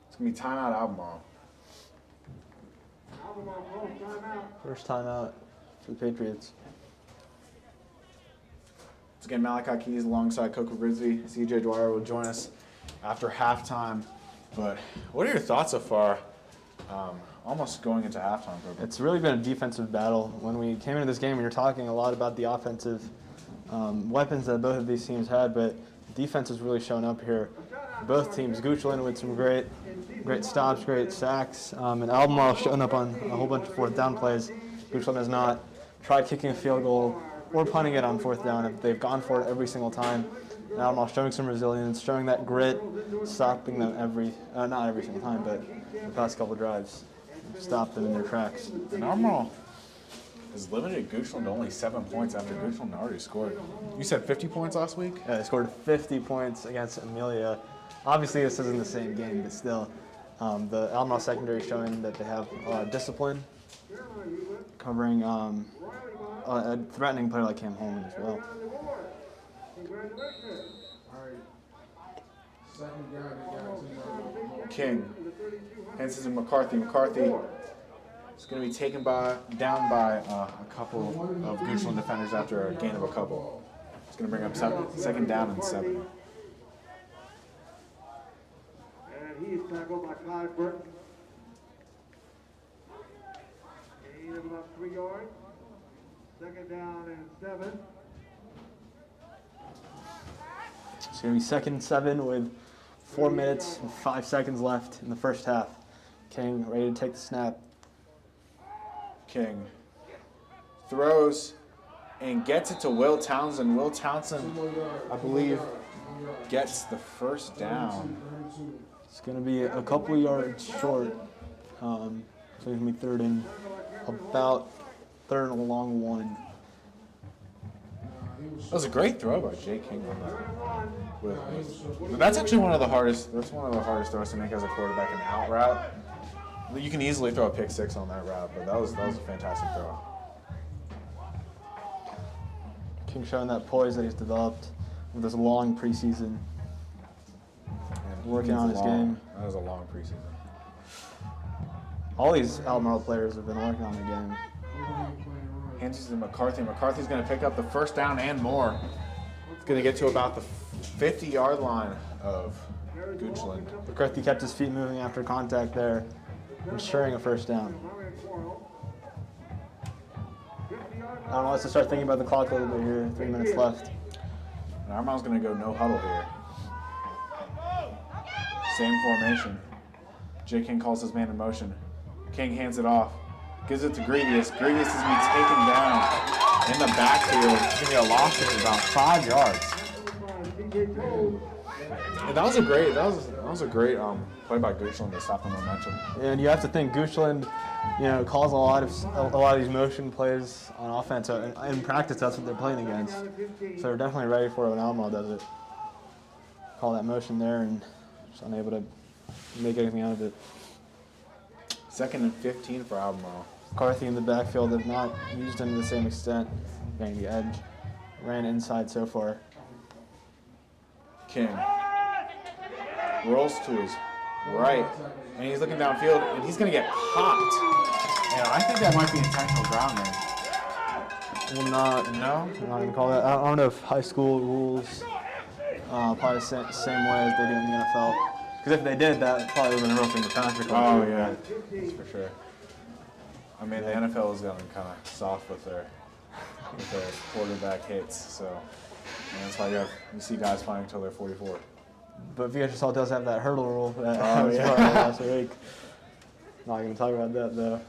It's going to be timeout Albemarle. Albemarle calls timeout. First time out for the Patriots. Once again, Malachi Keys alongside Coco Brisby. CJ Dwyer will join us after halftime. But what are your thoughts so far, almost going into halftime, Coco? It's really been a defensive battle. When we came into this game, we were talking a lot about the offensive weapons that both of these teams had, but defense has really shown up here. Both teams, Goochland with some great stops, great sacks, and Albemarle showing up on a whole bunch of fourth down plays. Goochland has not tried kicking a field goal or punting it on fourth down. They've gone for it every single time. And Albemarle showing some resilience, showing that grit, stopping them not every single time, but the past couple drives, stopped them in their tracks. And Albemarle has limited Goochland to only 7 points after Goochland already scored. You said 50 points last week? Yeah, they scored 50 points against Amelia. Obviously, this isn't the same game, but still, the Albemarle secondary showing that they have a lot of discipline, covering a threatening player like Cam Holman as well. King hands it to McCarthy. McCarthy is going to be taken down by a couple of Goochland defenders after a gain of a couple. It's going to bring up second down and 7. And he is tackled by Clyde Burton. Gain of about 3 yards. Second down and 7. It's going to be second and 7 with 4 minutes and 5 seconds left in the first half. King ready to take the snap. King throws and gets it to Will Townsend. Will Townsend, I believe, gets the first down. It's going to be a couple yards short. So it's going to be third and a long one. That was a great throw by Jay King on that. That's actually one of the hardest. That's one of the hardest throws to make as a quarterback, an out route. You can easily throw a pick 6 on that route, but that was a fantastic throw. King showing that poise that he's developed with this long preseason. And working on his game. That was a long preseason. All these Albemarle players have been working on their game. Hands it to McCarthy. McCarthy's going to pick up the first down and more. It's going to get to about the 50-yard line of Goochland. McCarthy kept his feet moving after contact there, ensuring a first down. I don't know, let's just start thinking about the clock a little bit here. 3 minutes left. And Albemarle's going to go no huddle here. Same formation. Jay King calls his man in motion. King hands it off. Gives it to Grievous. Grievous is going to be taken down in the backfield. It's going to be a loss of about 5 yards. And that was a great play by Goochland to stop the momentum. And you have to think Goochland, calls a lot of these motion plays on offense. So in practice, that's what they're playing against. So they're definitely ready for it when Albemarle does it. Call that motion there and just unable to make anything out of it. 2nd and 15 for Albemarle. McCarthy in the backfield have not used him to the same extent. Getting the edge. Ran inside so far. King rolls to his right, and he's looking downfield, and he's going to get popped. And I think that might be intentional grounding. Will not. No? I'm not going to call that. I don't know if high school rules apply the same way as they do in the NFL. Because if they did, that probably would have been roughing the passer. Oh, yeah. That's for sure. I mean, the NFL is gotten kind of soft with their quarterback hits, so that's why you see guys playing until they're 44. But VHSL does have that hurdle rule that was part of last week. Not going to talk about that though.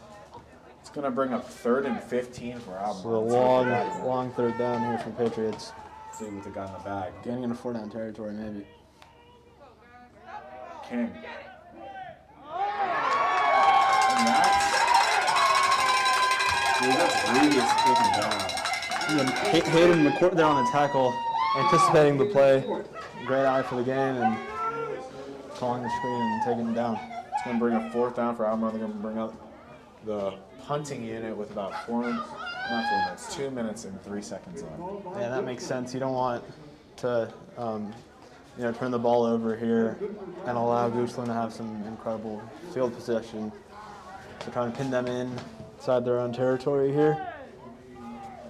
It's going to bring up 3rd and 15 for Albemarle. So a long third down here from Patriots. See what they got in the bag. Getting into 4-down territory maybe. King. And that's really taken down. Hayden McCourt there on the tackle, anticipating the play. Great eye for the game and calling the screen and taking it down. It's going to bring up 4th down for Albemarle. They're going to bring up the punting unit with about 2 minutes and 3 seconds left. Yeah, that makes sense. You don't want to turn the ball over here and allow Goochland to have some incredible field possession. So trying to pin them inside their own territory here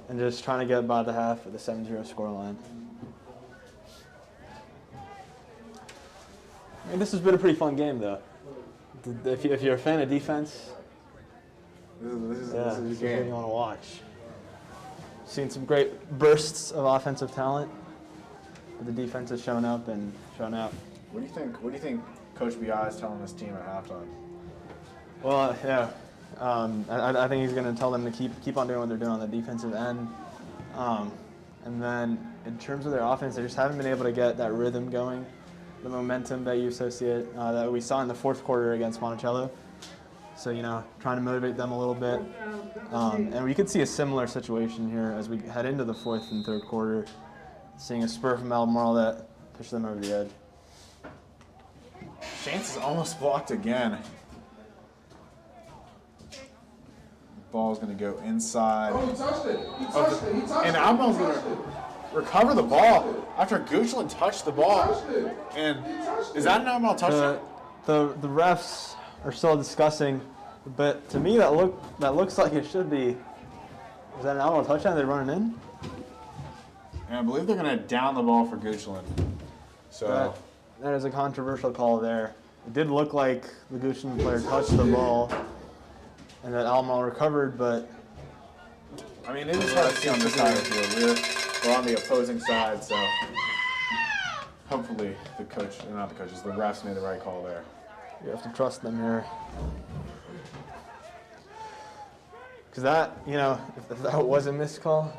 and just trying to get by the half of the 7-0 scoreline. And this has been a pretty fun game, though. If you're a fan of defense, this is a game you want to watch. Seen some great bursts of offensive talent, but the defense has shown up and shown out. What do you think Coach BI is telling his team at halftime? Well, yeah, I think he's going to tell them to keep on doing what they're doing on the defensive end. And then in terms of their offense, they just haven't been able to get that rhythm going, the momentum that you associate, that we saw in the 4th quarter against Monticello. So, trying to motivate them a little bit. And we could see a similar situation here as we head into the 4th and 3rd quarter, seeing a spur from Albemarle that pushed them over the edge. Chance is almost blocked again. Ball's going to go inside. Oh, he touched it. He touched it. He touched it. And Albemarle's going to recover the ball after Goochland touched the ball. And is that an Albemarle touchdown? The refs are still discussing, but to me that looks like it should be. Is that an Albemarle touchdown? They're running in. And I believe they're going to down the ball for Goochland. So that is a controversial call there. It did look like the Goochland player touched the ball, and that Albemarle recovered, but I mean, it is hard to see on this side of the field. We're on the opposing side, so hopefully the refs made the right call there. You have to trust them here. Because that, if that was a missed call,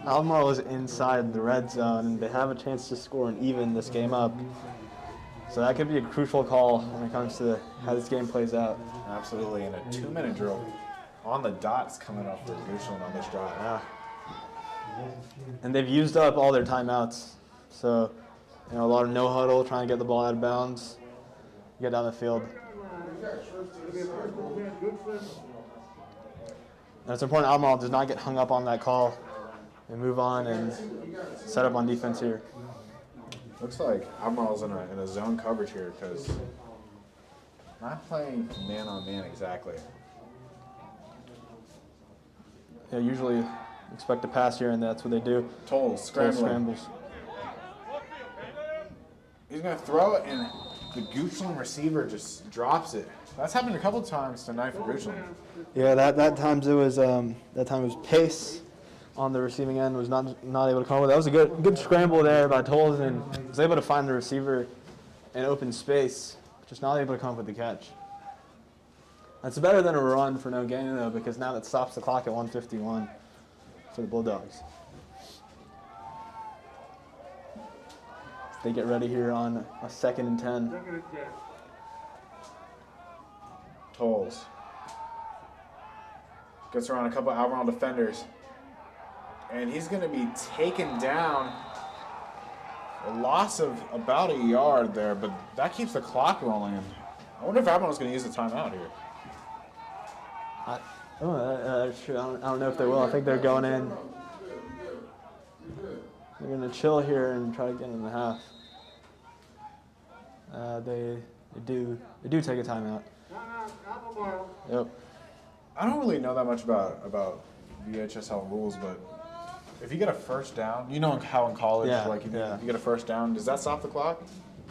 Albemarle is inside the red zone, and they have a chance to score and even this game up. So that could be a crucial call when it comes to how this game plays out. Absolutely, and a 2-minute drill on the dot's coming up for Goochland on this drive. Yeah. And they've used up all their timeouts. So, a lot of no huddle, trying to get the ball out of bounds, get down the field. And it's important Albemarle does not get hung up on that call and move on and set up on defense here. Looks like Albemarle's in a zone coverage here because not playing man-on-man exactly. Yeah, usually expect to pass here, and that's what they do. Tolles scrambles. He's going to throw it, and the Goochland receiver just drops it. That's happened a couple times tonight for Goochland. Yeah, that time it was Pace on the receiving end, was not able to come over. That was a good scramble there by Tolles, and was able to find the receiver in open space, just not able to come up with the catch. That's better than a run for no gain, though, because now that stops the clock at 1:51 for the Bulldogs. They get ready here on a 2nd and 10. Tolles gets around a couple of Albemarle defenders, and he's going to be taken down. A loss of about a yard there, but that keeps the clock rolling. I wonder if Albemarle's going to use the timeout here. That's true. I don't know if they will. I think they're going in. They're going to chill here and try to get in the half. They do take a timeout. Yep. I don't really know that much about VHSL rules, but if you get a first down, how in college, if you get a first down, does that stop the clock?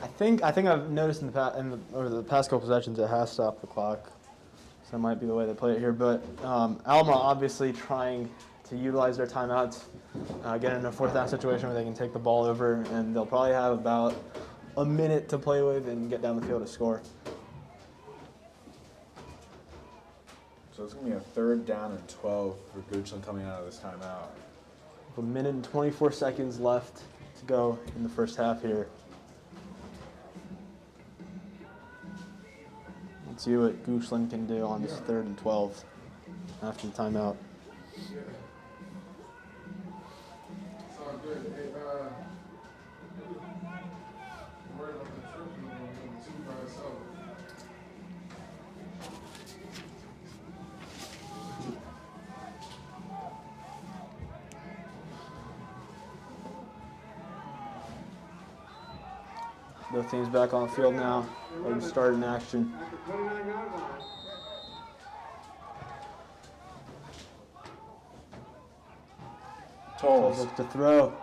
I think I've noticed over the past couple possessions it has stopped the clock. So that might be the way they play it here. But Albemarle obviously trying to utilize their timeouts, get in a 4th down situation where they can take the ball over, and they'll probably have about a minute to play with and get down the field to score. So it's going to be a 3rd down and 12 for Goochland coming out of this timeout. A minute and 24 seconds left to go in the first half here. Let's see what Goochland can do on this 3rd and 12 after the timeout. Both teams back on the field now. Ready to start in action. At the 29-yard line. Tolles. Looks to throw.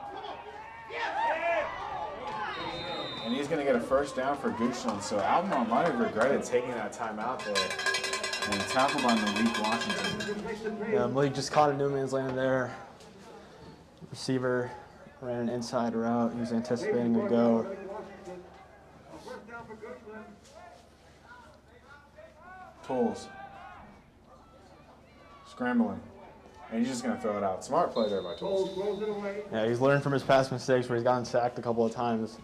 And he's going to get a 1st down for Goochland. So Albemarle might have regretted taking that timeout there. And tackled by Malik Washington. Yeah, Malik just caught a no man's land there. Receiver ran an inside route. He was anticipating a go. First down for Goochland. Tolles. Scrambling. And he's just going to throw it out. Smart play there by Tolles. Throws it away. Yeah, he's learned from his past mistakes where he's gotten sacked a couple of times.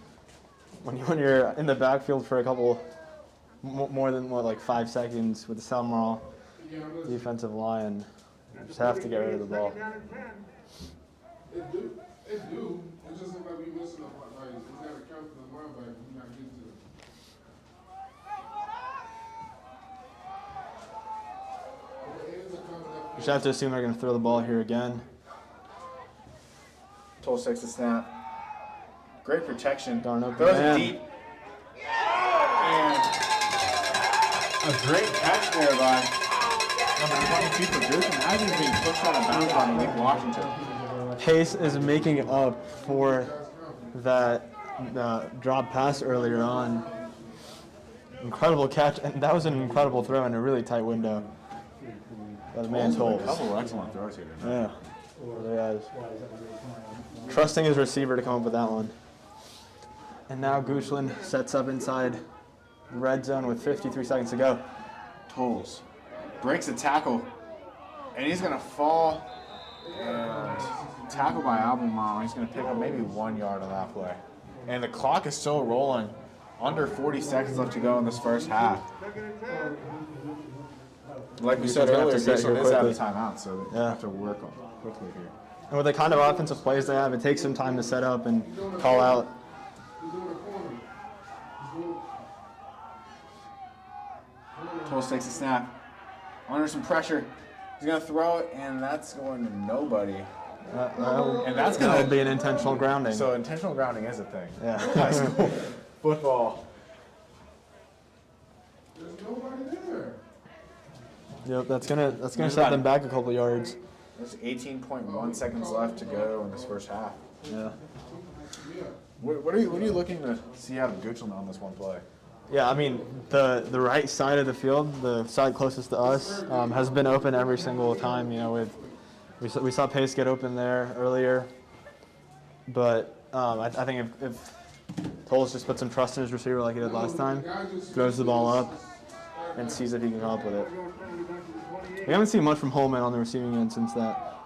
When you're in the backfield for a couple, more than like 5 seconds with the Albemarle defensive line, you just have to get rid of the ball. Second down and 10. It do. It just look like we missing a part. Like, we got to count for the linebacker. We're not getting to it. You just have to assume they're going to throw the ball here again. Tolles takes the snap. Great protection. Darn open Throws man. it deep. And a great catch there by number 22 for Goochland. As he's being pushed out of bounds by Malik Washington. Pace is making up for that drop pass earlier on. Incredible catch, and that was an incredible throw in a really tight window. By the man Tolles. A Tolles. couple of excellent throws here tonight. Yeah. Really is. Trusting his receiver to come up with that one. And now Goochland sets up inside the red zone with 53 seconds to go. Tolles breaks a tackle, and he's going to fall and tackle by Albemarle. He's going to pick up maybe 1 yard on that play. And the clock is still rolling. Under 40 seconds left to go in this first half. Second and 10. Like we said earlier, Goochland is out of timeout, so they have to work on quickly here. And with the kind of offensive plays they have, it takes some time to set up and call out. Tolles takes a snap. Under some pressure. He's going to throw it, and that's going to nobody. And that's going to be an intentional grounding. So intentional grounding is a thing. Yeah. High school football. There's nobody there. Yep, that's gonna set them back a couple yards. There's 18.1 seconds left to go in this first half. Yeah. What are you looking to see out of Goochland on this one play? Yeah, I mean the right side of the field, the side closest to us, has been open every single time. You know, we saw Pace get open there earlier, but I think if Tolles just put some trust in his receiver like he did last time, throws the ball up, and sees if he can come up with it. We haven't seen much from Holman on the receiving end since that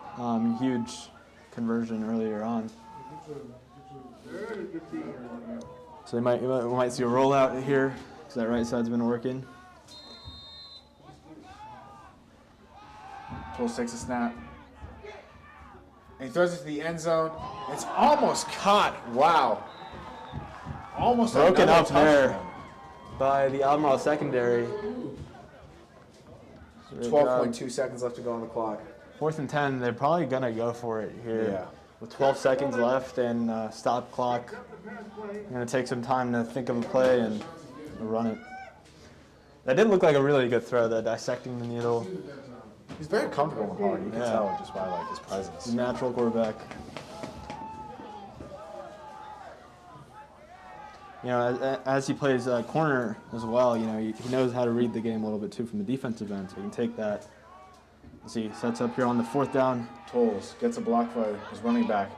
huge conversion earlier on. So we might see a rollout here because that right side's been working. Tolles takes a snap. And he throws it to the end zone. It's almost caught. Wow. Almost broken another up there touchdown. by the Albemarle secondary. 12.2 seconds left to go on the clock. 4th and 10, they're probably going to go for it here. Yeah. With 12 seconds left and stop clock. They're going to take some time to think of a play and run it. That did look like a really good throw, the dissecting the needle. He's very comfortable in the pocket. You can Yeah. tell just by like his presence. Natural quarterback. You know, as he plays corner as well, you know, he knows how to read the game a little bit too from the defensive end, so he can take that. See, sets up here on the 4th down. Tolles gets a block by his running back.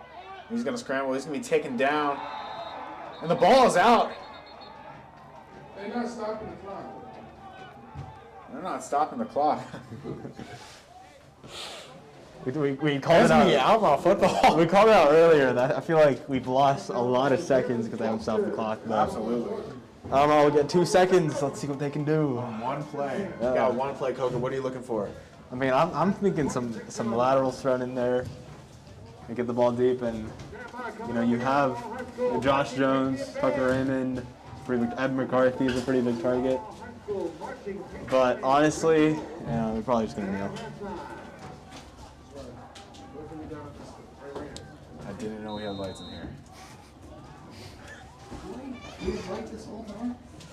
He's going to scramble. He's going to be taken down. And the ball is out. They're not stopping the clock. They're not stopping the clock. We called it out. Albemarle football. We called it out earlier. That I feel like we've lost a lot of seconds because they haven't stopped the clock. But Absolutely. Albemarle will get 2 seconds. Let's see what they can do. One play. You got one play, Coker. What are you looking for? I mean, I'm thinking some laterals thrown in there and get the ball deep, and you have Josh Jones, Tucker Raymond, Ed McCarthy is a pretty big target. But honestly, they're probably just gonna kneel. I didn't know we had lights in here.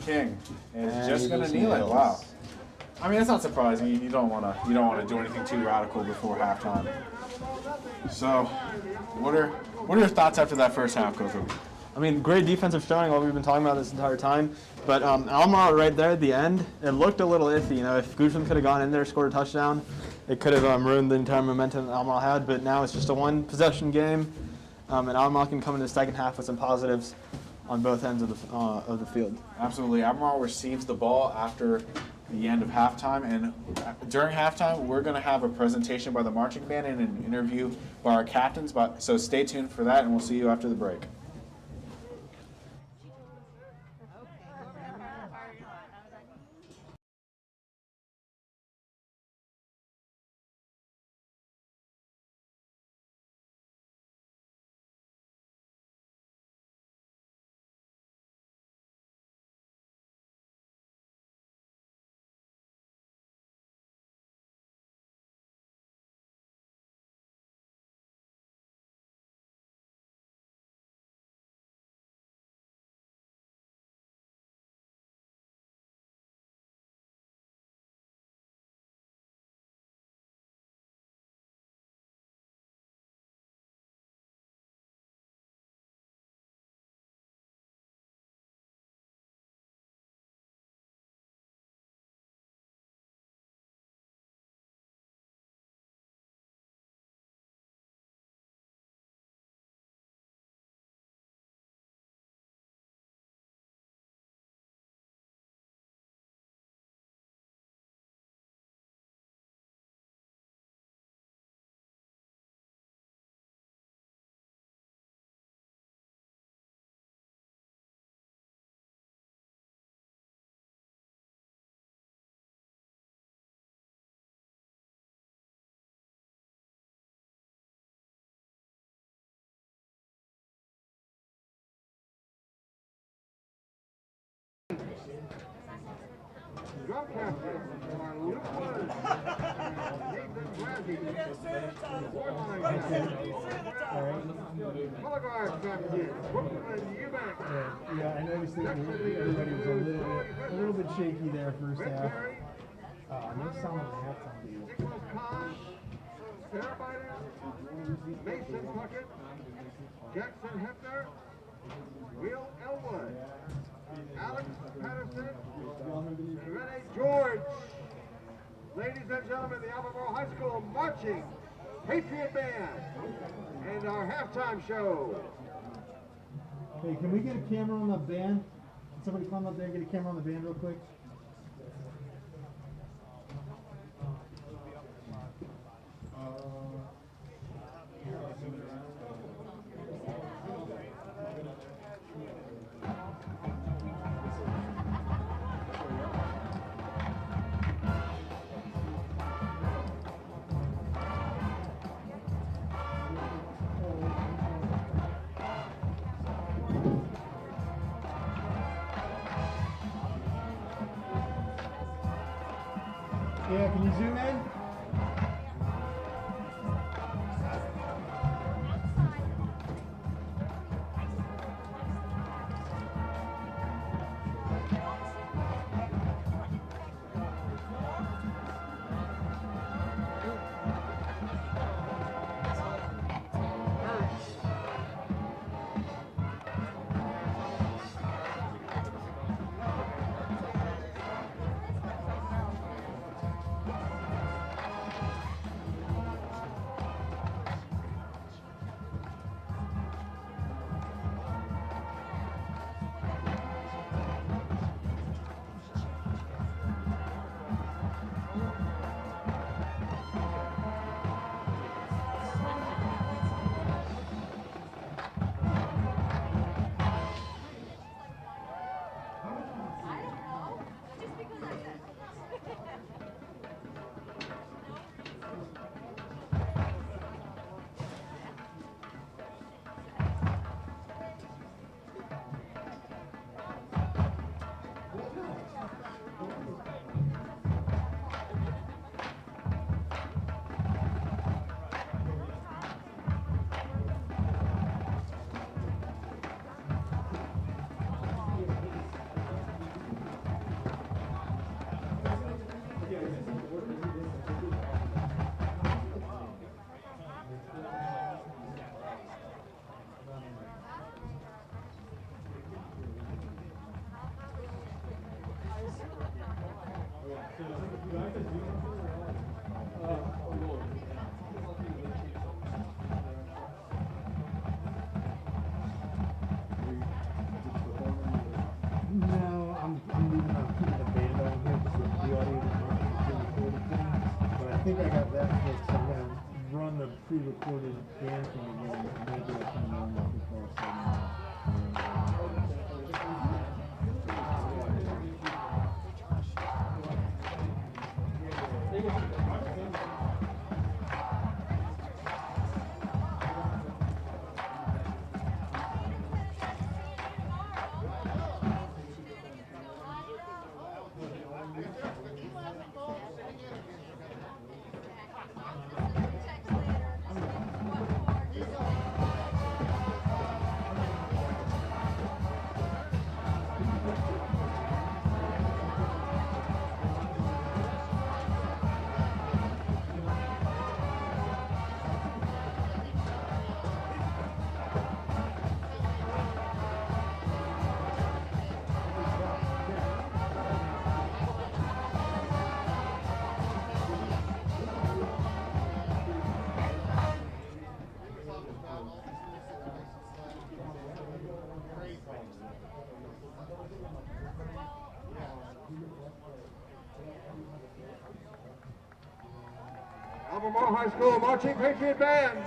King is just gonna kneel it. Wow. I mean, it's not surprising. You don't wanna do anything too radical before halftime. So, what are your thoughts after that first half, Coco? I mean, great defensive showing, what we've been talking about this entire time. But Albemarle right there at the end, it looked a little iffy. If Goochland could have gone in there, scored a touchdown, it could have ruined the entire momentum that Albemarle had. But now it's just a one-possession game, and Albemarle can come into the second half with some positives on both ends of the field. Absolutely. Albemarle receives the ball after the end of halftime, and during halftime, we're going to have a presentation by the marching band and an interview by our captains. So stay tuned for that, and we'll see you after the break. Drum captains are Luke Wood, Nathan Bradley, Warline color guard captain, Brooklyn Eubank. Yeah, I noticed that everybody was a little bit shaky there first half. No sound on the halftime deal. Nicholas Kahn, Sarah Biden, Mason Puckett, Jackson Hefner, Will Elwood, Alex Patterson, and Renee George. Ladies and gentlemen, the Albemarle High School Marching Patriot Band and our halftime show. Hey, can we get a camera on the band? Can somebody climb up there and get a camera on the band real quick? Yeah, can you zoom in? No, I'm leaving out keeping the band on here because the audio is not pre-recorded thing. But I think I got that fixed. I'm gonna run the pre-recorded band thing again and maybe I'll come on the football segment. Albemarle High School Marching Patriot Band.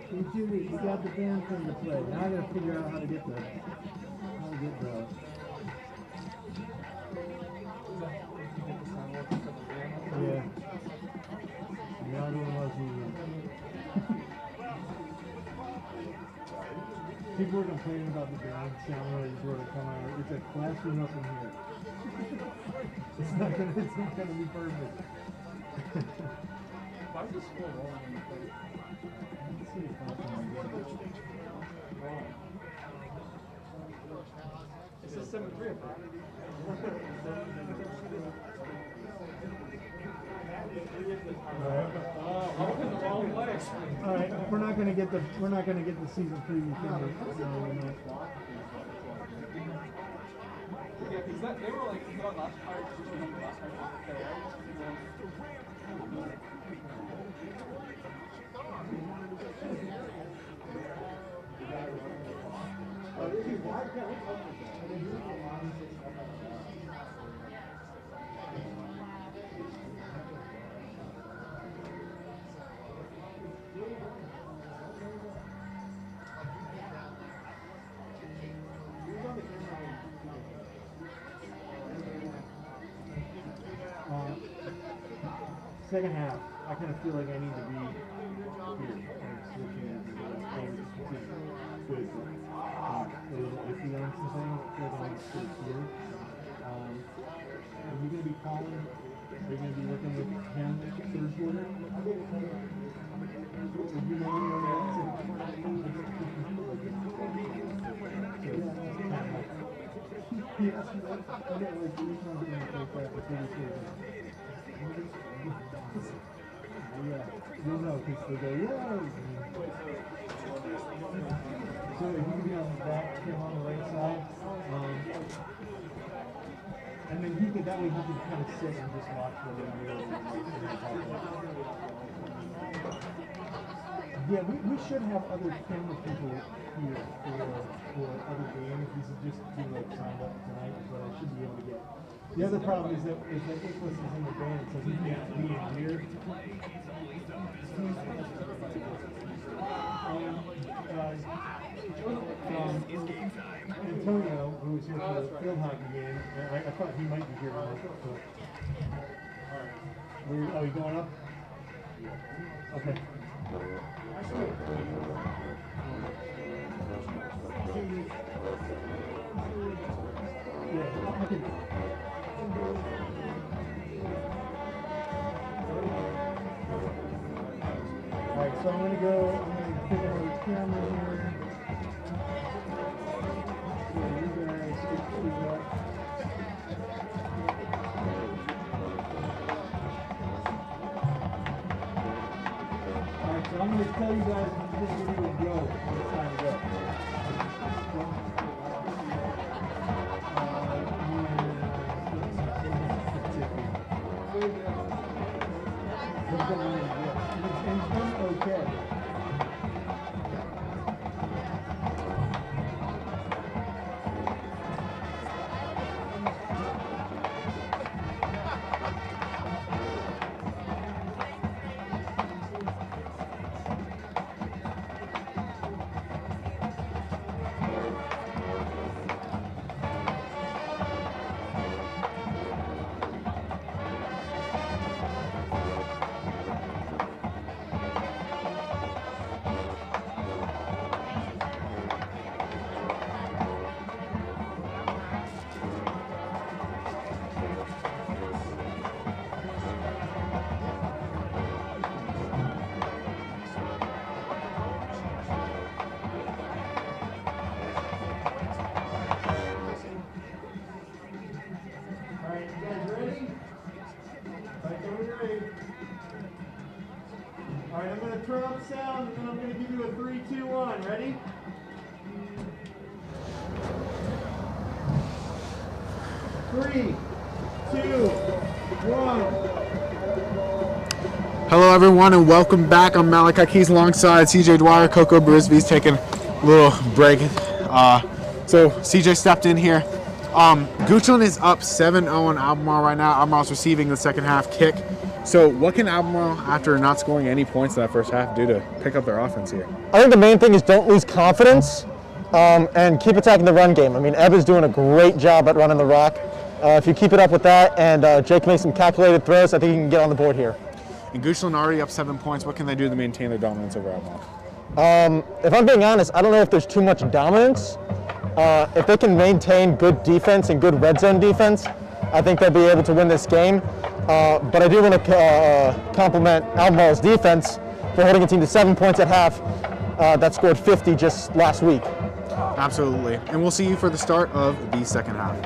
Hey Jimmy, you got the band thing to play. Now I gotta figure out how to get the yeah. The other one was people were complaining about the band sound waves where they come out. It's a classroom up in here. It's not gonna be perfect. Why is the school rolling in the place? Let's see if I can get it. It says 7-3 up there. I went in the wrong place. All right, we're not gonna get the season preview thing. Yeah, because they were like, last time. second half, I kind of feel like I need to be here, like switching it to good. If you learn something, I feel like I need to switch here. Are you going to be calling? Are you going to be working with him third quarter? Are you yeah, you'll know because they go, yeah. So if you can be on the back, him on the right side, and then he could, that way he could kind of sit and just watch the video. Yeah, we should have other camera people here for other games. These are just people that signed up tonight, but I should be able to get. The other problem is that Nicholas is in the band, so he can't be in here. Antonio, who was here for the field hockey game, I thought he might be here tonight. So. Are we going up? Okay. Yeah, I can. Alright, so I'm going to pick up the camera here. So you guys get that. Alright, so I'm going to tell you guys when this video will go when it's time to go. Okay. Alright, I'm going to turn up sound and then I'm going to give you a 3, 2, 1. Ready? Three, two, one. Hello, everyone, and welcome back. I'm Malachi Keys alongside CJ Dwyer. Coco Brisby's taking a little break. So CJ stepped in here. Goochland is up 7-0 on Albemarle right now. Albemarle's receiving the second half kick. So what can Albemarle, after not scoring any points in that first half, do to pick up their offense here? I think the main thing is don't lose confidence and keep attacking the run game. I mean, Eva's doing a great job at running the rock. If you keep it up with that and Jake makes some calculated throws, I think you can get on the board here. And Goochland already up 7 points. What can they do to maintain their dominance over Albemarle? If I'm being honest, I don't know if there's too much dominance. If they can maintain good defense and good red zone defense, I think they'll be able to win this game. But I do want to compliment Albemarle's defense for holding a team to 7 points at half that scored 50 just last week. Absolutely. And we'll see you for the start of the second half.